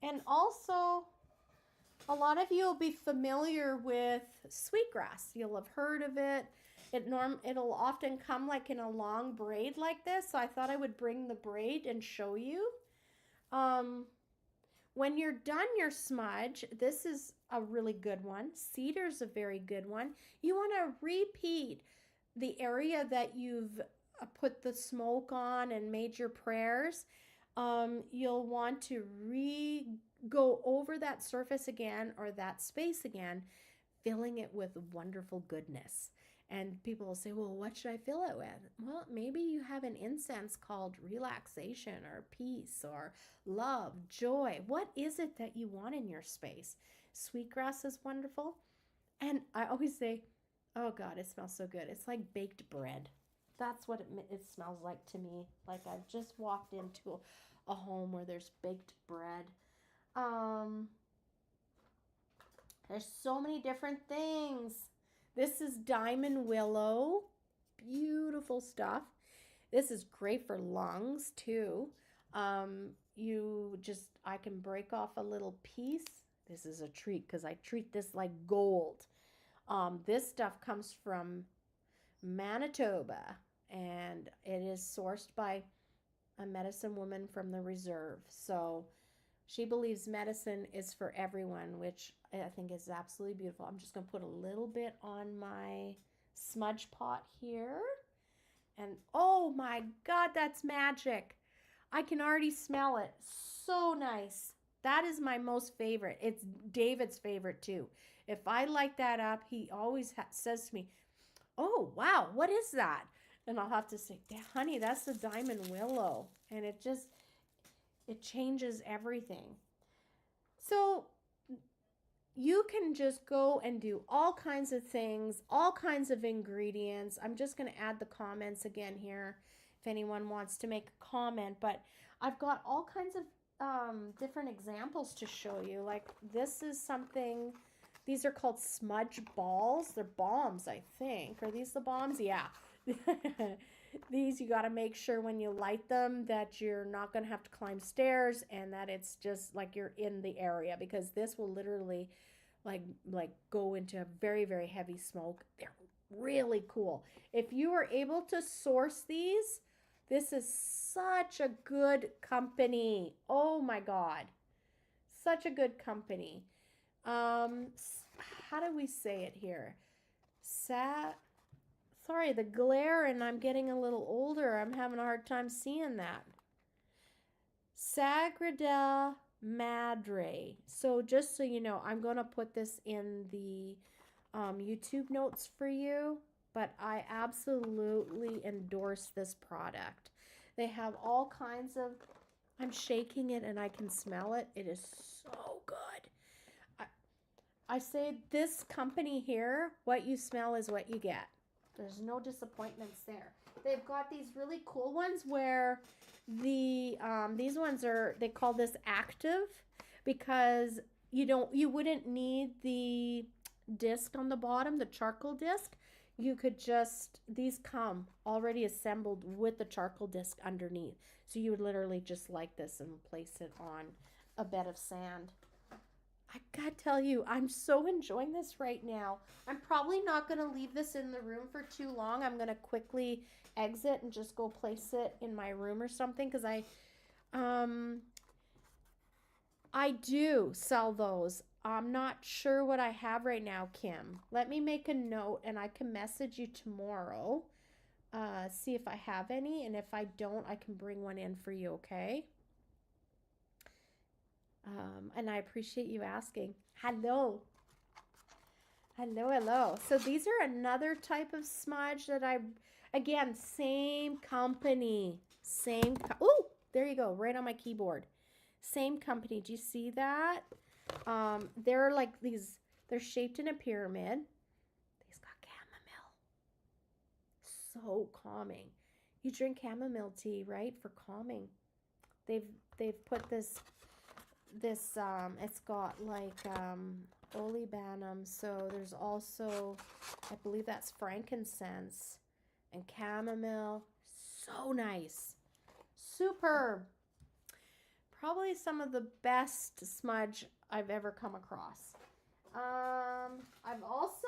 And also, a lot of you will be familiar with sweetgrass. You'll have heard of it. It'll often come like in a long braid like this. So I thought I would bring the braid and show you. When you're done your smudge, this is a really good one. Cedar's a very good one. You want to repeat the area that you've put the smoke on and made your prayers. You'll want to go over that surface again or that space again, filling it with wonderful goodness. And people will say, well, what should I fill it with? Well, maybe you have an incense called relaxation or peace or love, joy. What is it that you want in your space? Sweetgrass is wonderful. And I always say, oh God, it smells so good. It's like baked bread. That's what it smells like to me. Like I've just walked into a home where there's baked bread. There's so many different things. This is diamond willow. Beautiful stuff. This is great for lungs too. I can break off a little piece. This is a treat because I treat this like gold. This stuff comes from Manitoba, and it is sourced by a medicine woman from the reserve. So she believes medicine is for everyone, which I think is absolutely beautiful. I'm just going to put a little bit on my smudge pot here. And oh my God, that's magic. I can already smell it. So nice. That is my most favorite. It's David's favorite too. If I light that up, he always says to me, oh, wow, what is that? And I'll have to say, honey, that's the diamond willow. And it changes everything. So you can just go and do all kinds of things, all kinds of ingredients. I'm just going to add the comments again here if anyone wants to make a comment. But I've got all kinds of different examples to show you. Like this is something, these are called smudge balls. They're bombs, I think. Are these the bombs? Yeah. These, you got to make sure when you light them that you're not going to have to climb stairs and that it's just like you're in the area, because this will literally like go into a very, very heavy smoke. They're really cool. If you are able to source these, this is such a good company. Oh my God. Such a good company. How do we say it here? Sorry, the glare, and I'm getting a little older. I'm having a hard time seeing that. Sagrada Madre. So just so you know, I'm going to put this in the YouTube notes for you, but I absolutely endorse this product. They have all kinds of, I'm shaking it and I can smell it. It is so good. I say this company here, what you smell is what you get. There's no disappointments there. They've got these really cool ones where these ones are, they call this active because you wouldn't need the disc on the bottom, the charcoal disc. You could just, these come already assembled with the charcoal disc underneath. So you would literally just like this and place it on a bed of sand. I gotta tell you, I'm so enjoying this right now. I'm probably not gonna leave this in the room for too long. I'm gonna quickly exit and just go place it in my room or something because I do sell those. I'm not sure what I have right now, Kim. Let me make a note and I can message you tomorrow. See if I have any, and if I don't, I can bring one in for you, okay? And I appreciate you asking. Hello. Hello, hello. So these are another type of smudge that again, same company. Oh, there you go, right on my keyboard. Same company. Do you see that? They're like these, they're shaped in a pyramid. These got chamomile. So calming. You drink chamomile tea, right? For calming. They've put this it's got like olibanum, so there's also, I believe that's frankincense and chamomile. So nice. Superb. Probably some of the best smudge I've ever come across. I've also,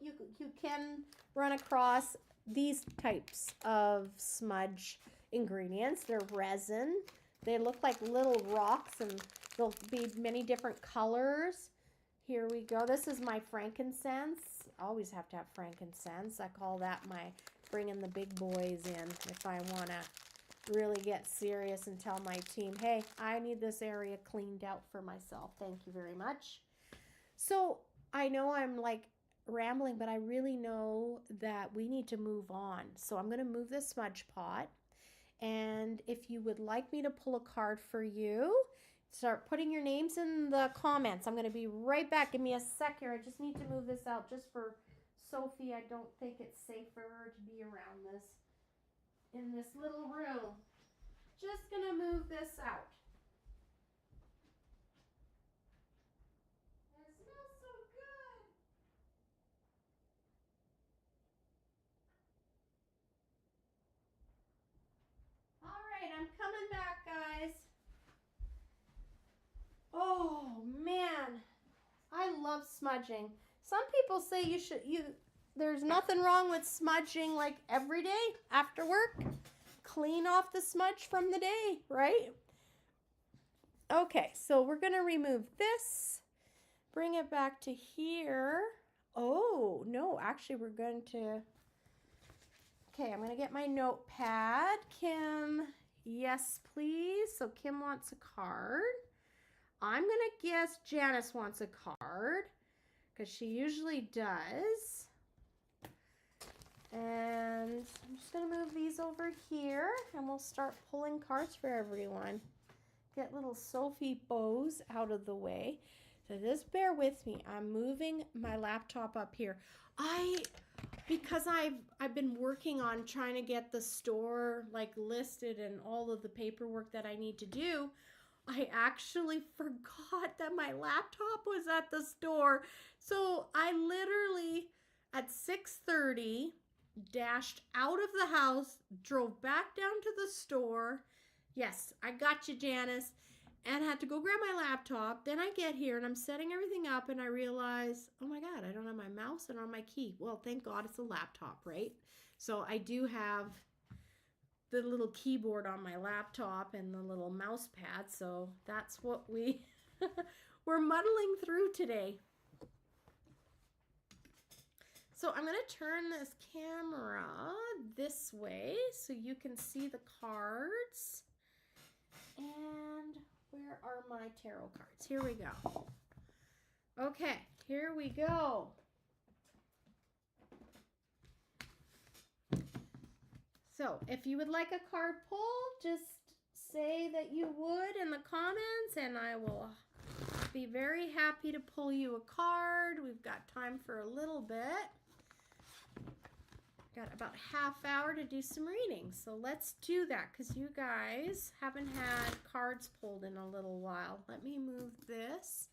you can run across these types of smudge ingredients. They're resin. They look like little rocks and there'll be many different colors. Here we go. This is my frankincense. I always have to have frankincense. I call that my bringing the big boys in if I want to really get serious and tell my team, hey, I need this area cleaned out for myself. Thank you very much. So I know I'm like rambling, but I really know that we need to move on. So I'm going to move this smudge pot. And if you would like me to pull a card for you, start putting your names in the comments. I'm going to be right back. Give me a sec here. I just need to move this out just for Sophie. I don't think it's safe for her to be around this in this little room. Just going to move this out. It smells so good. All right, I'm coming back, guys. Oh man, I love smudging. Some people say there's nothing wrong with smudging like every day after work. Clean off the smudge from the day, right? Okay, so we're gonna remove this, bring it back to here. Oh, no, actually we're going to, okay, I'm gonna get my notepad. Kim, yes, please. So Kim wants a card. I'm going to guess Janice wants a card because she usually does. And I'm just going to move these over here and we'll start pulling cards for everyone. Get little Sophie bows out of the way. So just bear with me. I'm moving my laptop up here. Because I've been working on trying to get the store like listed and all of the paperwork that I need to do, I actually forgot that my laptop was at the store. So I literally at 6:30 dashed out of the house, drove back down to the store. Yes, I got you, Janice. And had to go grab my laptop. Then I get here and I'm setting everything up and I realize, oh my God, I don't have my mouse and on my key. Well, thank God it's a laptop, right? So I do have the little keyboard on my laptop and the little mouse pad. So that's what we're muddling through today. So I'm going to turn this camera this way so you can see the cards. And where are my tarot cards? Here we go. Okay, here we go. So if you would like a card pull, just say that you would in the comments, and I will be very happy to pull you a card. We've got time for a little bit. Got about a half hour to do some reading. So let's do that because you guys haven't had cards pulled in a little while. Let me move this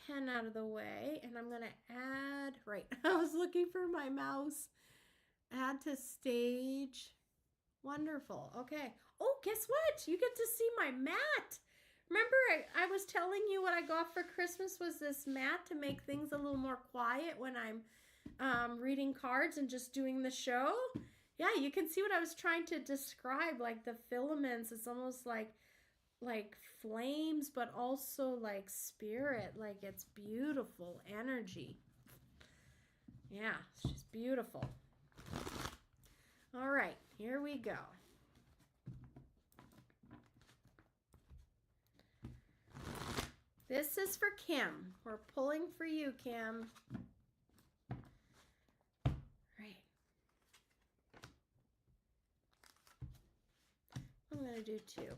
pen out of the way, and I'm going to add, right, I was looking for my mouse. Add to stage. Wonderful. Okay. Oh, guess what? You get to see my mat. Remember I was telling you what I got for Christmas was this mat to make things a little more quiet when I'm reading cards and just doing the show? Yeah, you can see what I was trying to describe, like the filaments. It's almost like flames, but also like spirit. Like it's beautiful energy. Yeah, she's beautiful. All right, here we go. This is for Kim. We're pulling for you, Kim. Right. I'm going to do two.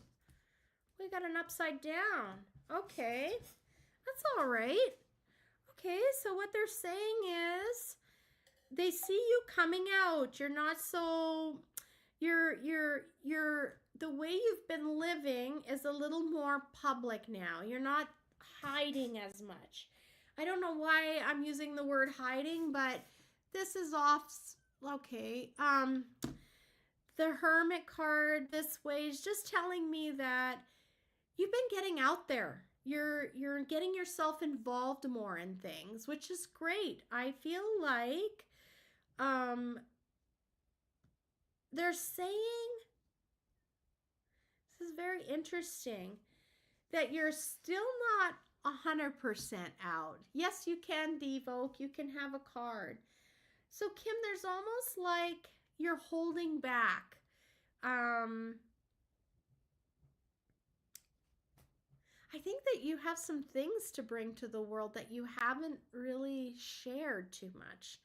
We got an upside down. Okay. That's all right. Okay, so what they're saying is they see you coming out. You're not so, the way you've been living is a little more public now. You're not hiding as much. I don't know why I'm using the word hiding, but this is off. Okay. The Hermit card this way is just telling me that you've been getting out there. You're getting yourself involved more in things, which is great. I feel like they're saying, this is very interesting, that you're still not 100% out. Yes, you can devoke, you can have a card. So Kim, there's almost like you're holding back. I think that you have some things to bring to the world that you haven't really shared too much.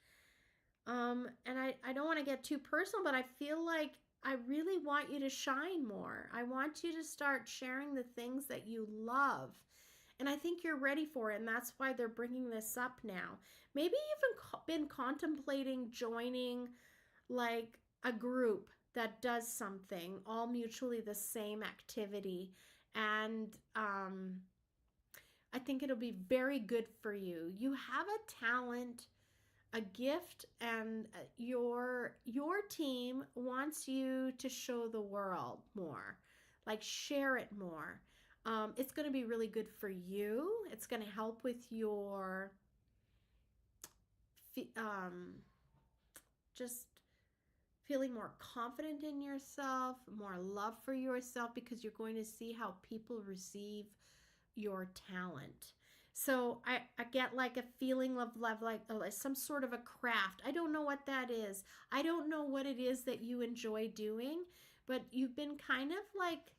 And I don't want to get too personal, but I feel like I really want you to shine more. I want you to start sharing the things that you love. And I think you're ready for it, and that's why they're bringing this up now. Maybe you've been contemplating joining like a group that does something, all mutually the same activity. And I think it'll be very good for you. You have a talent, a gift, and your team wants you to show the world more, like share it more. It's going to be really good for you. It's going to help with your just feeling more confident in yourself, more love for yourself, because you're going to see how people receive your talent. So I get like a feeling of love, like some sort of a craft. I don't know what that is. I don't know what it is that you enjoy doing, but you've been kind of like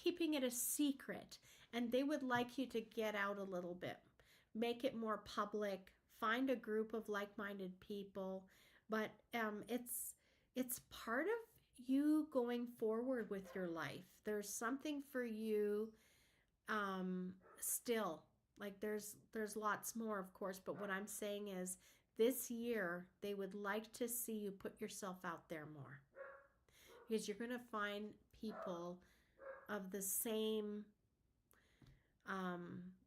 keeping it a secret, and they would like you to get out a little bit, make it more public, find a group of like-minded people. But it's part of you going forward with your life. There's something for you still. Like there's lots more, of course, but what I'm saying is this year they would like to see you put yourself out there more, because you're going to find people of the same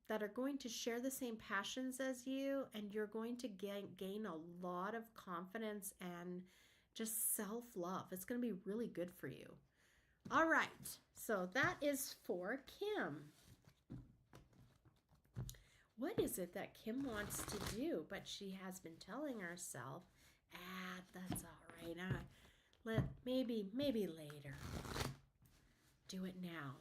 that are going to share the same passions as you, and you're going to gain a lot of confidence and just self-love. It's going to be really good for you. All right, so that is for Kim. What is it that Kim wants to do, but she has been telling herself, that's all right. Maybe later. Do it now.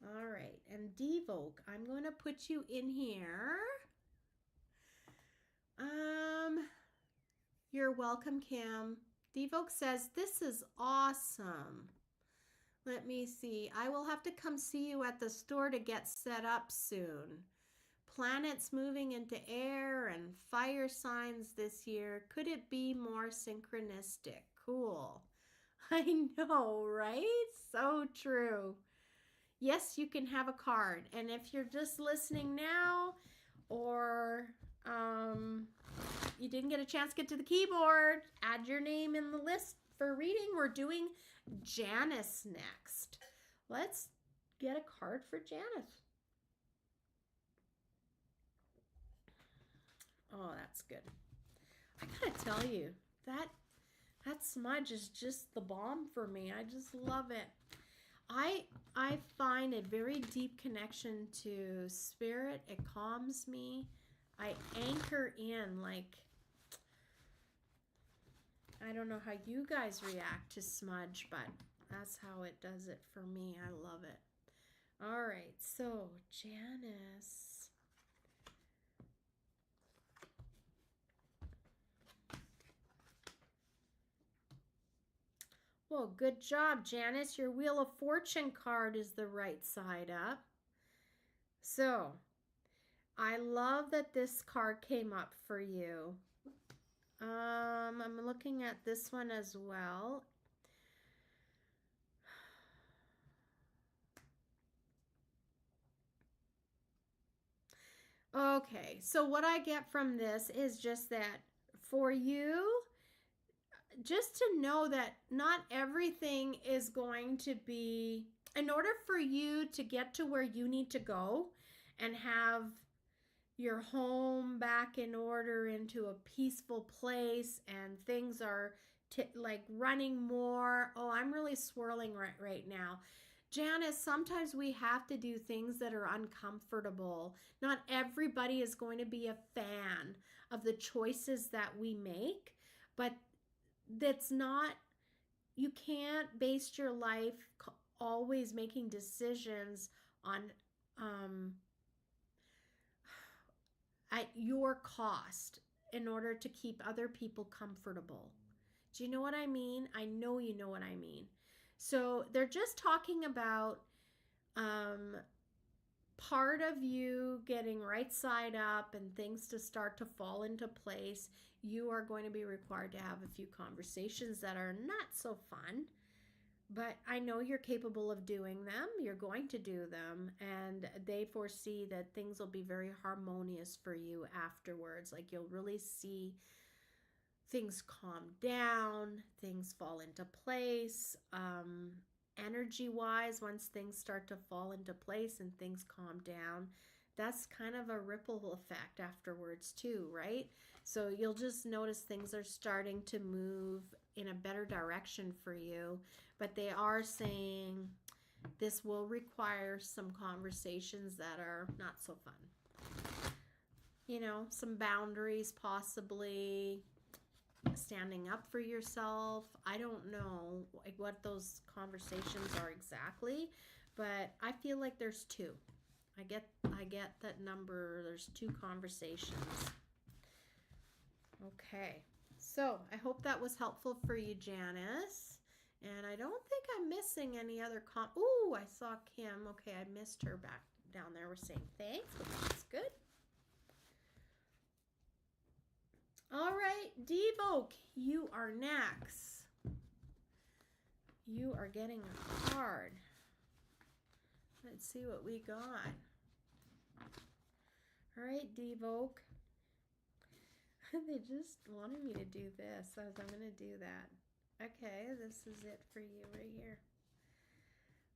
All right, and Devoke, I'm going to put you in here. You're welcome, Kim. Devoke says, this is awesome. Let me see. I will have to come see you at the store to get set up soon. planets moving into air and fire signs this year. Could it be more synchronistic? Cool. I know, right? So true. Yes, you can have a card. And if you're just listening now, or you didn't get a chance to get to the keyboard, add your name in the list for reading. We're doing Janice next. Let's get a card for Janice. Oh, that's good. I gotta tell you, that smudge is just the bomb for me. I just love it. I find a very deep connection to spirit. It calms me. I anchor in, like, I don't know how you guys react to smudge, but that's how it does it for me. I love it. All right, so Janice. Well, good job, Janice. Your Wheel of Fortune card is the right side up. So, I love that this card came up for you. I'm looking at this one as well. Okay, so what I get from this is just that for you, just to know that not everything is going to be, in order for you to get to where you need to go and have your home back in order, into a peaceful place, and things are like running more. Oh, I'm really swirling right now. Janice, sometimes we have to do things that are uncomfortable. Not everybody is going to be a fan of the choices that we make, but that's not, you can't base your life always making decisions on at your cost in order to keep other people comfortable. Do you know what I mean? I know you know what I mean. So they're just talking about part of you getting right side up and things to start to fall into place. You are going to be required to have a few conversations that are not so fun, but I know you're capable of doing them. You're going to do them, and they foresee that things will be very harmonious for you afterwards. Like, you'll really see things calm down, things fall into place. Energy wise, once things start to fall into place and things calm down, that's kind of a ripple effect afterwards too, right? So you'll just notice things are starting to move in a better direction for you, but they are saying this will require some conversations that are not so fun. You know, some boundaries, possibly standing up for yourself. I don't know like what those conversations are exactly, but I feel like there's two. I get that number. There's two conversations. Okay, so I hope that was helpful for you, Janice. And I don't think I'm missing any other Ooh, I saw Kim. Okay, I missed her back down there. We're saying thanks, but that's good. All right, Devoke, you are next. You are getting a card. Let's see what we got. All right, Devoke. They just wanted me to do this, so I'm going to do that. Okay, this is it for you right here.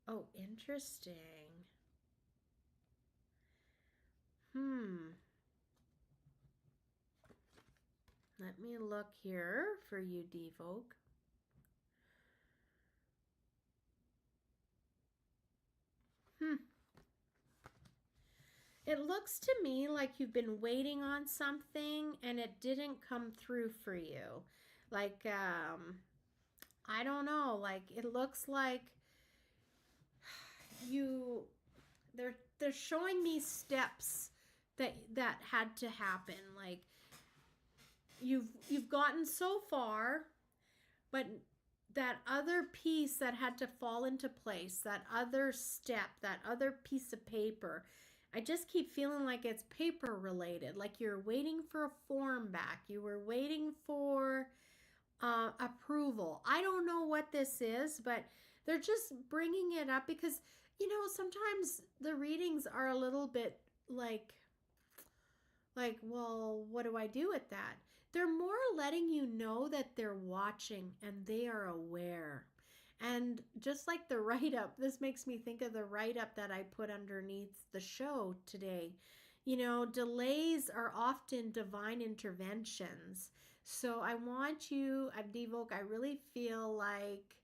Oh, interesting. Let me look here for you, Devoke. It looks to me like you've been waiting on something and it didn't come through for you. Like, I don't know, like it looks like they're showing me steps that had to happen. Like you've gotten so far, but that other piece that had to fall into place, that other step, that other piece of paper, I just keep feeling like it's paper related, like you're waiting for a form back. You were waiting for approval. I don't know what this is, but they're just bringing it up because, sometimes the readings are a little bit well, what do I do with that? They're more letting you know that they're watching and they are aware. And just like the write up, this makes me think of the write up that I put underneath the show today. Delays are often divine interventions. So I want you, Devoke, I really feel like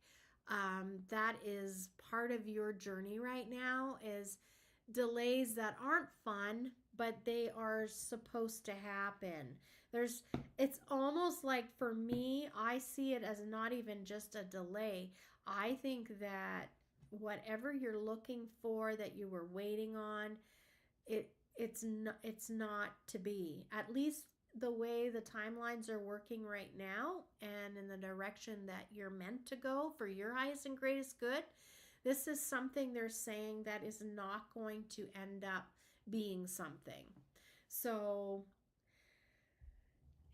that is part of your journey right now, is delays that aren't fun, but they are supposed to happen. It's almost like, for me, I see it as not even just a delay. I think that whatever you're looking for, that you were waiting on, it's not to be. At least the way the timelines are working right now, and in the direction that you're meant to go for your highest and greatest good, this is something they're saying that is not going to end up being something. So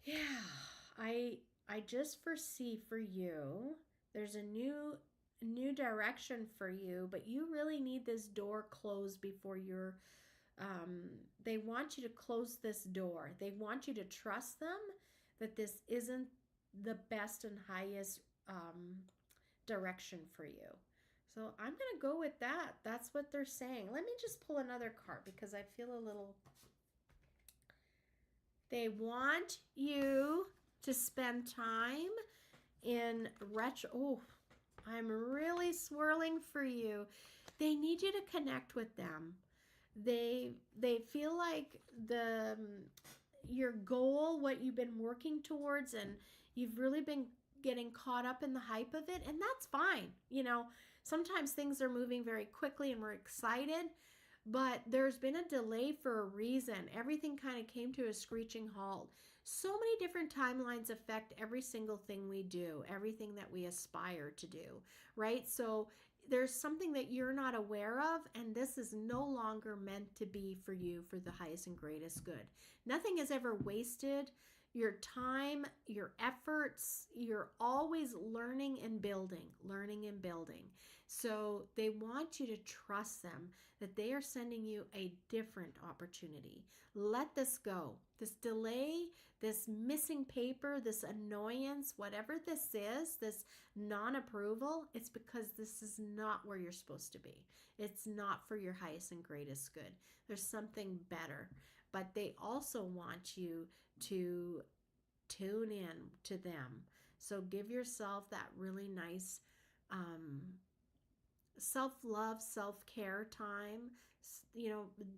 yeah, I just foresee for you, there's a new direction for you, but you really need this door closed before you're they want you to close this door. They want you to trust them that this isn't the best and highest direction for you. So I'm going to go with that. That's what they're saying. Let me just pull another card because I feel a little... They want you to spend time in Oh, I'm really swirling for you. They need you to connect with them. They feel like your goal, what you've been working towards, and you've really been getting caught up in the hype of it, and that's fine. Sometimes things are moving very quickly and we're excited, but there's been a delay for a reason. Everything kind of came to a screeching halt. So many different timelines affect every single thing we do, everything that we aspire to do, right? So there's something that you're not aware of, and this is no longer meant to be for you for the highest and greatest good. Nothing is ever wasted. Your time, your efforts, you're always learning and building. So they want you to trust them, that they are sending you a different opportunity. Let this go. This delay, this missing paper, this annoyance, whatever this is, this non-approval, it's because this is not where you're supposed to be. It's not for your highest and greatest good. There's something better. But they also want you to tune in to them. So give yourself that really nice self-love, self-care time.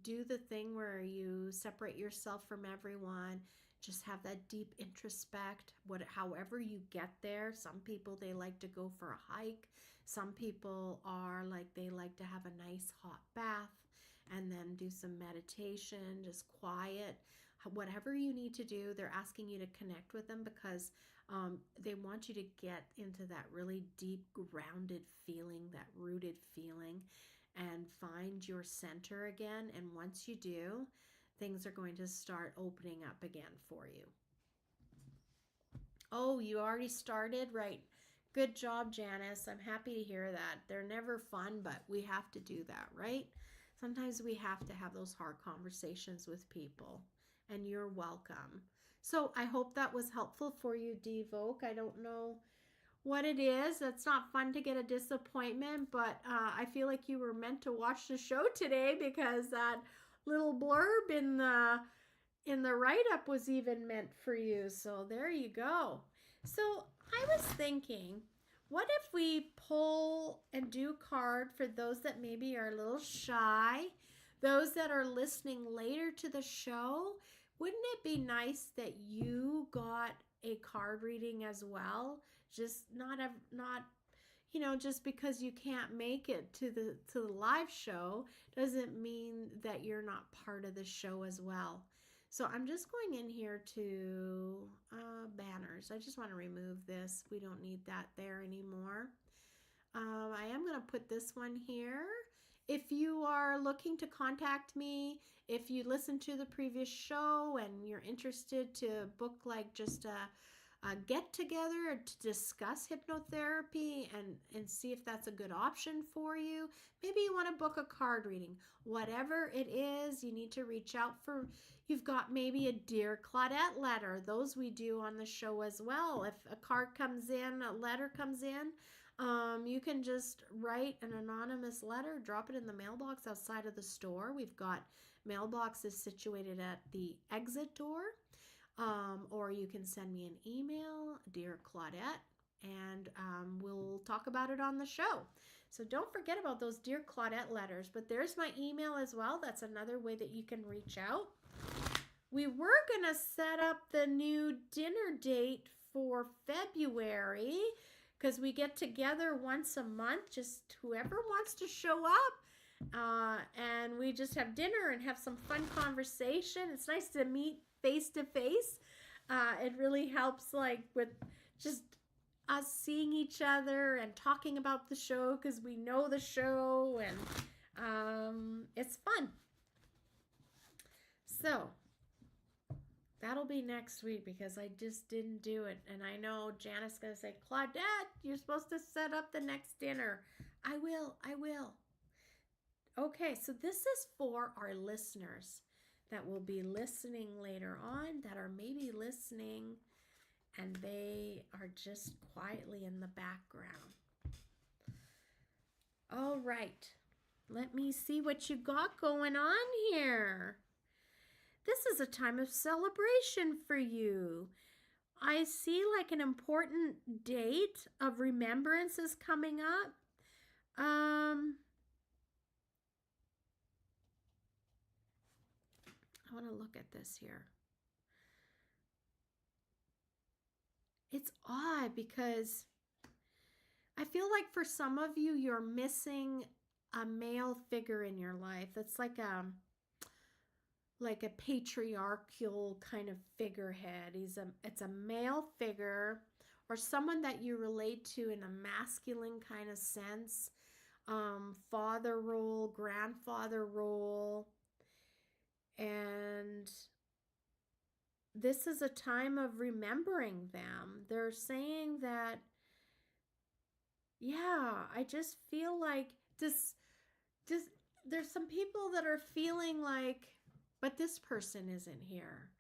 Do the thing where you separate yourself from everyone. Just have that deep introspect. However you get there. Some people, they like to go for a hike. Some people they like to have a nice hot bath and then do some meditation, just quiet. Whatever you need to do, they're asking you to connect with them because they want you to get into that really deep, grounded feeling, that rooted feeling, and find your center again. And once you do, things are going to start opening up again for you. Oh, you already started? Right. Good job, Janice. I'm happy to hear that. They're never fun, but we have to do that, right? Sometimes we have to have those hard conversations with people, and you're welcome. So I hope that was helpful for you, Devoke. I don't know what it is. It's not fun to get a disappointment, but I feel like you were meant to watch the show today because that little blurb in the write-up was even meant for you. So there you go. So I was thinking, what if we pull and do a card for those that maybe are a little shy, those that are listening later to the show? Wouldn't it be nice that you got a card reading as well? Just not just because you can't make it to the live show doesn't mean that you're not part of the show as well. So I'm just going in here to banners. I just want to remove this. We don't need that there anymore. I am going to put this one here. If you are looking to contact me, if you listen to the previous show and you're interested to book like just a get together to discuss hypnotherapy and see if that's a good option for you, maybe you want to book a card reading. Whatever it is, you need to reach out for. You've got maybe a Dear Claudette letter. Those we do on the show as well. If a card comes in, a letter comes in, you can just write an anonymous letter, drop it in the mailbox outside of the store. We've got mailboxes situated at the exit door. Or you can send me an email, Dear Claudette, and we'll talk about it on the show. So don't forget about those Dear Claudette letters. But there's my email as well. That's another way that you can reach out. We were going to set up the new dinner date for February because we get together once a month, just whoever wants to show up. And we just have dinner and have some fun conversation. It's nice to meet face to face. It really helps, like, with just us seeing each other and talking about the show because we know the show, and it's fun. So that'll be next week because I just didn't do it. And I know Janice's going to say, Claudette, you're supposed to set up the next dinner. I will. Okay, so this is for our listeners that will be listening later on, that are maybe listening and they are just quietly in the background. All right, let me see what you got going on here. This is a time of celebration for you. I see like an important date of remembrance is coming up. I want to look at this here. It's odd because I feel like for some of you, you're missing a male figure in your life. That's like a patriarchal kind of figurehead. It's a male figure or someone that you relate to in a masculine kind of sense. Father role, grandfather role. And this is a time of remembering them. They're saying that, yeah, I just feel like this there's some people that are feeling like, but this person isn't here.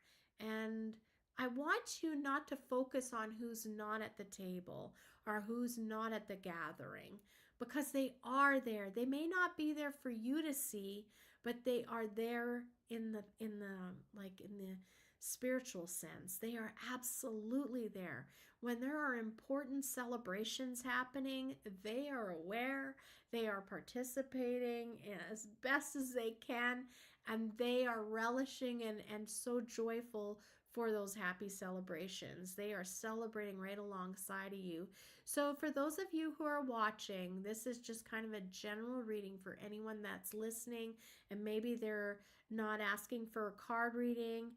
And I want you not to focus on who's not at the table or who's not at the gathering, because they are there. They may not be there for you to see, but they are there in the spiritual sense. They are absolutely there. When there are important celebrations happening, they are aware, they are participating as best as they can, and they are relishing and so joyful for those happy celebrations. They are celebrating right alongside of you. So for those of you who are watching, this is just kind of a general reading for anyone that's listening, and maybe they're not asking for a card reading.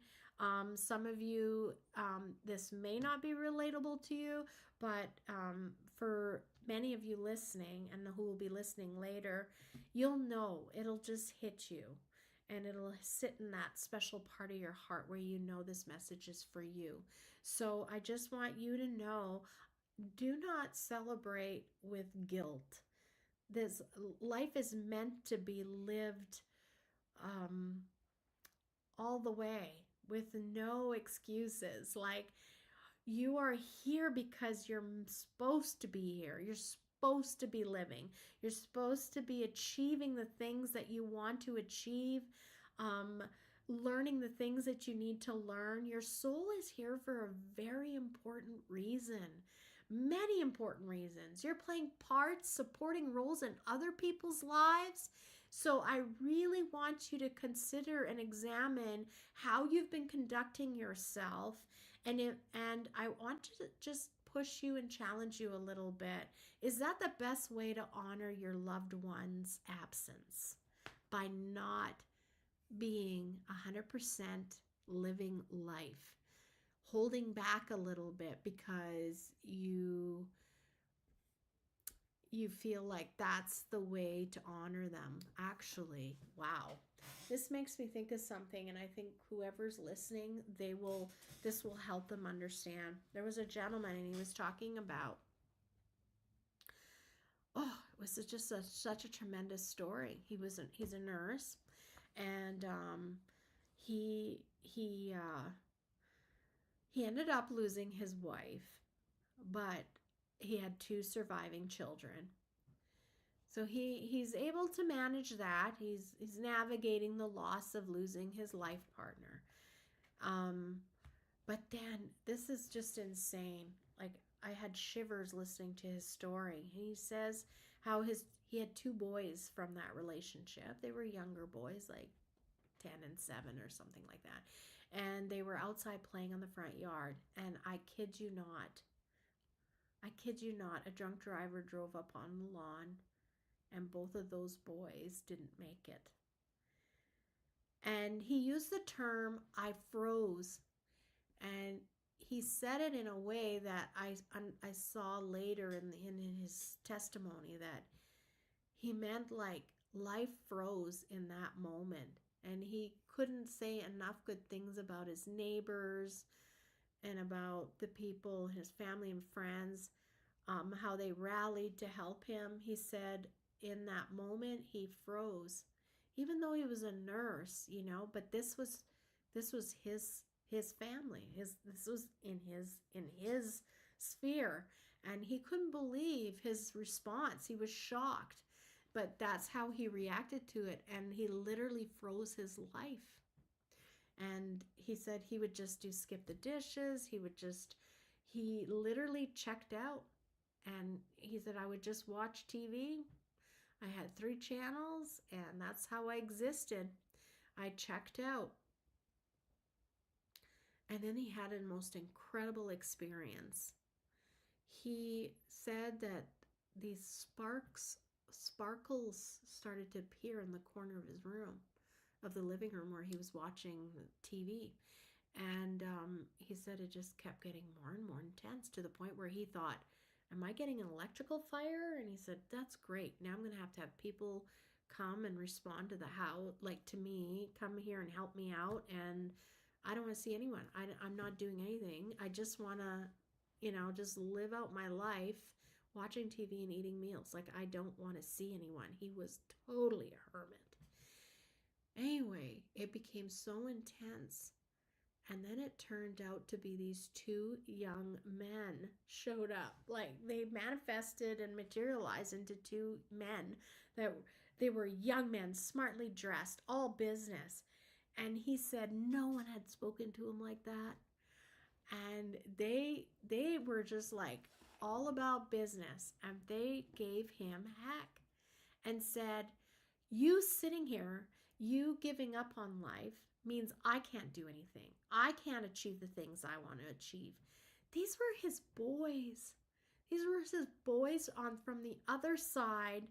Some of you, this may not be relatable to you, but for many of you listening and who will be listening later, you'll know. It'll just hit you. And it'll sit in that special part of your heart where you know this message is for you. So I just want you to know, do not celebrate with guilt. This life is meant to be lived all the way with no excuses. Like, you are here because you're supposed to be here. You're supposed to be living. You're supposed to be achieving the things that you want to achieve, learning the things that you need to learn. Your soul is here for a very important reason. Many important reasons. You're playing parts, supporting roles in other people's lives. So I really want you to consider and examine how you've been conducting yourself. And I want to just push you and challenge you a little bit. Is that the best way to honor your loved one's absence? By not being 100% living life, holding back a little bit because you you feel like that's the way to honor them. Actually, wow. This makes me think of something, and I think whoever's listening, this will help them understand. There was a gentleman, and he was talking about, it was just such a tremendous story. He's a nurse, and he ended up losing his wife, but he had 2 surviving children. So he's able to manage that. He's navigating the loss of losing his life partner. But then this is just insane. Like, I had shivers listening to his story. He says how he had 2 boys from that relationship. They were younger boys, like 10 and 7 or something like that. And they were outside playing on the front yard. And I kid you not, a drunk driver drove up on the lawn, and both of those boys didn't make it. And he used the term, I froze. And he said it in a way that I saw later in his testimony, that he meant like life froze in that moment. And he couldn't say enough good things about his neighbors and about the people, his family and friends, how they rallied to help him. He said in that moment he froze, even though he was a nurse, but this was his family. This was in his sphere, and he couldn't believe his response. He was shocked, but that's how he reacted to it, and he literally froze his life. And he said he would just skip the dishes. He literally checked out. And he said, I would just watch TV. I had 3 channels, and that's how I existed. I checked out. And then he had a most incredible experience. He said that these sparkles started to appear in the corner of his room, of the living room where he was watching TV. And he said it just kept getting more and more intense, to the point where he thought, am I getting an electrical fire? And he said, that's great. Now I'm going to have people come and respond to the house, like to me, come here and help me out. And I don't want to see anyone. I'm not doing anything. I just want to, just live out my life watching TV and eating meals. Like, I don't want to see anyone. He was totally a hermit. Anyway, it became so intense. And then it turned out to be these 2 young men showed up. Like, they manifested and materialized into 2 men that they were young men, smartly dressed, all business. And he said no one had spoken to him like that. And they were just like all about business. And they gave him heck and said, you sitting here, you giving up on life, means I can't do anything. I can't achieve the things I want to achieve. These were his boys. These were his boys from the other side,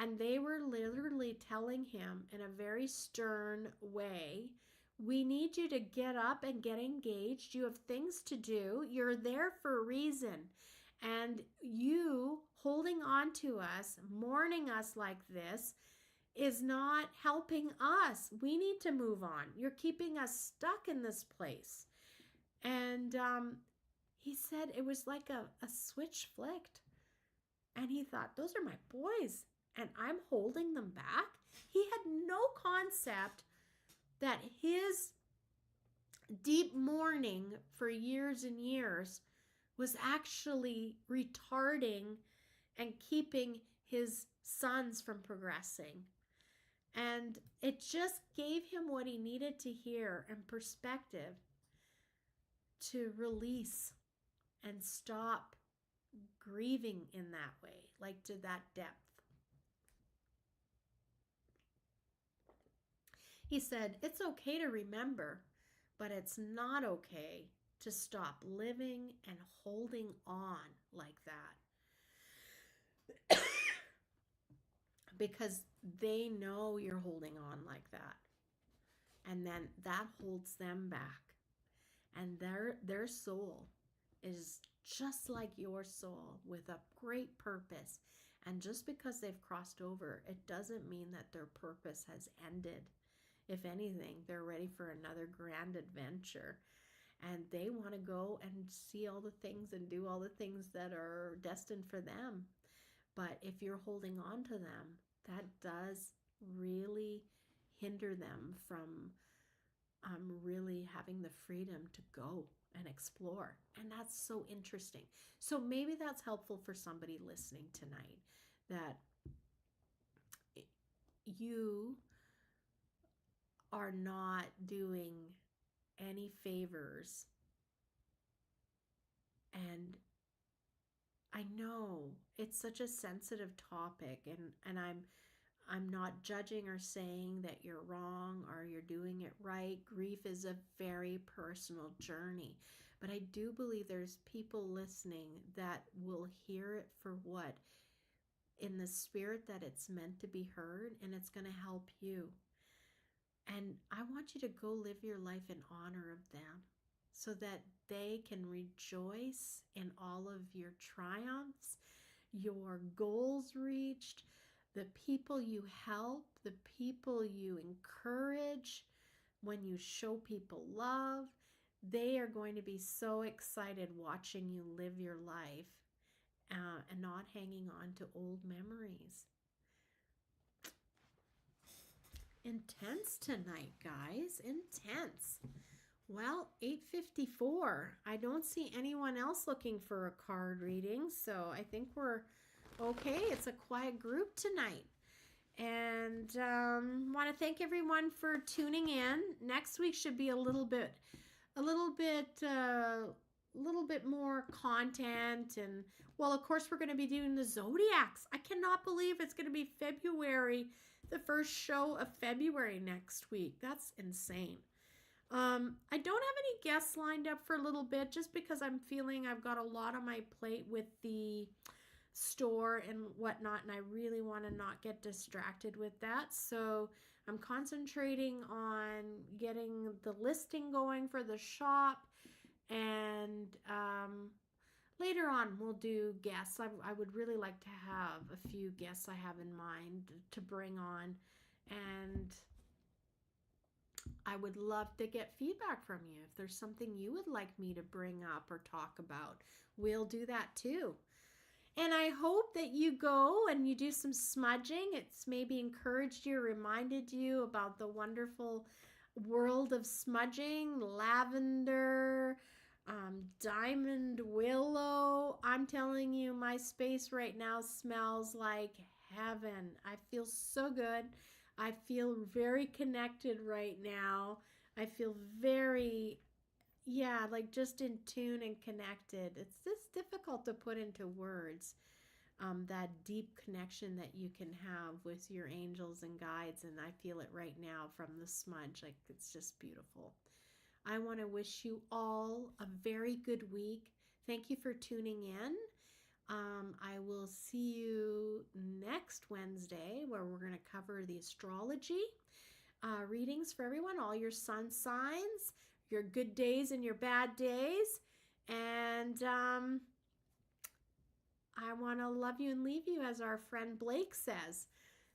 and they were literally telling him in a very stern way, we need you to get up and get engaged. You have things to do. You're there for a reason. And you holding on to us, mourning us like this, is not helping us. We need to move on. You're keeping us stuck in this place. And he said it was like a switch flicked. And he thought, those are my boys, and I'm holding them back. He had no concept that his deep mourning for years and years was actually retarding and keeping his sons from progressing. And it just gave him what he needed to hear and perspective to release and stop grieving in that way, like to that depth. He said, it's okay to remember, but it's not okay to stop living and holding on like that. Because they know you're holding on like that. And then that holds them back. And their soul is just like your soul, with a great purpose And just because they've crossed over, it doesn't mean that their purpose has ended. If anything, they're ready for another grand adventure. And they want to go and see all the things and do all the things that are destined for them. But if you're holding on to them, that does really hinder them from really having the freedom to go and explore. And that's so interesting. So maybe that's helpful for somebody listening tonight, that you are not doing any favors. And I know it's such a sensitive topic, and I'm not judging or saying that you're wrong or you're doing it right. Grief is a very personal journey. But I do believe there's people listening that will hear it for what, in the spirit that it's meant to be heard, and it's going to help you. And I want you to go live your life in honor of them so that they can rejoice in all of your triumphs, your goals reached, the people you help, the people you encourage, when you show people love. They are going to be so excited watching you live your life and not hanging on to old memories. Intense tonight, guys. Intense. Well, 8:54. I don't see anyone else looking for a card reading, so I think we're okay. It's a quiet group tonight. And want to thank everyone for tuning in. Next week should be a little bit more content. And well, of course, we're going to be doing the zodiacs. I cannot believe it's going to be February, the first show of February next week. That's insane. I don't have any guests lined up for a little bit, just because I'm feeling I've got a lot on my plate with the store and whatnot, and I really want to not get distracted with that. So I'm concentrating on getting the listing going for the shop, and later on we'll do guests. I would really like to have a few guests I have in mind to bring on, and I would love to get feedback from you. If there's something you would like me to bring up or talk about, we'll do that too. And I hope that you go and you do some smudging. It's maybe encouraged you, reminded you about the wonderful world of smudging, lavender, diamond willow. I'm telling you, my space right now smells like heaven. I feel so good. I feel very connected right now. I feel very, like just in tune and connected. It's just difficult to put into words, that deep connection that you can have with your angels and guides. And I feel it right now from the smudge. Like, it's just beautiful. I want to wish you all a very good week. Thank you for tuning in. I will see you next Wednesday, where we're going to cover the astrology readings for everyone, all your sun signs, your good days and your bad days. And I want to love you and leave you, as our friend Blake says.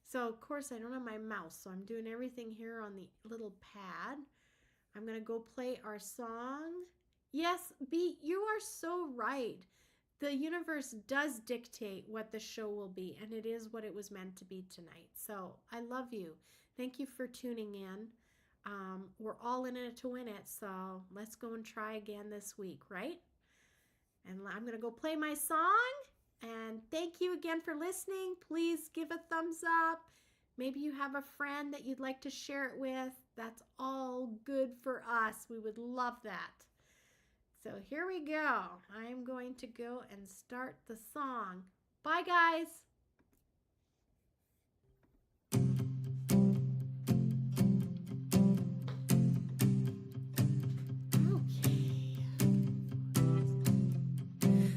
So, of course, I don't have my mouse, so I'm doing everything here on the little pad. I'm going to go play our song. Yes, B, you are so right. The universe does dictate what the show will be, and it is what it was meant to be tonight. So I love you. Thank you for tuning in. We're all in it to win it, so let's go and try again this week, right? And I'm going to go play my song, and thank you again for listening. Please give a thumbs up. Maybe you have a friend that you'd like to share it with. That's all good for us. We would love that. So here we go. I'm going to go and start the song. Bye, guys.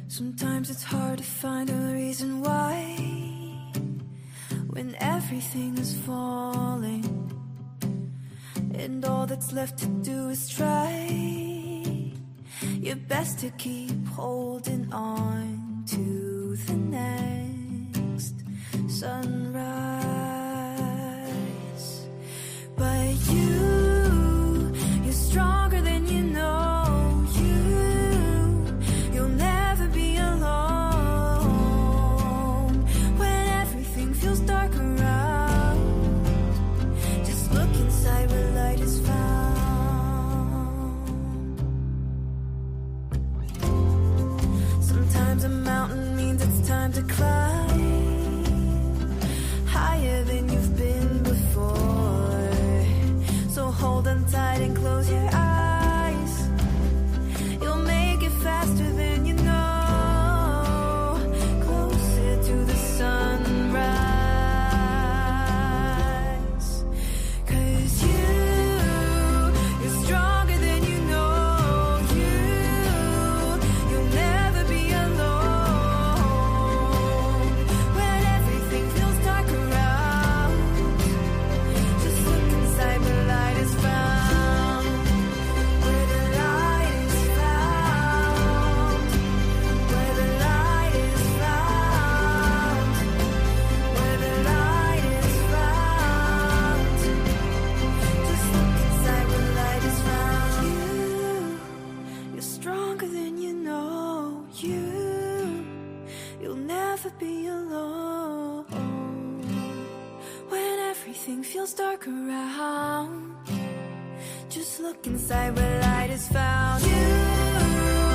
Sometimes it's hard to find a reason why, when everything is falling and all that's left to do is try your best to keep holding on to the next. feels dark around. Just look inside where light is found. You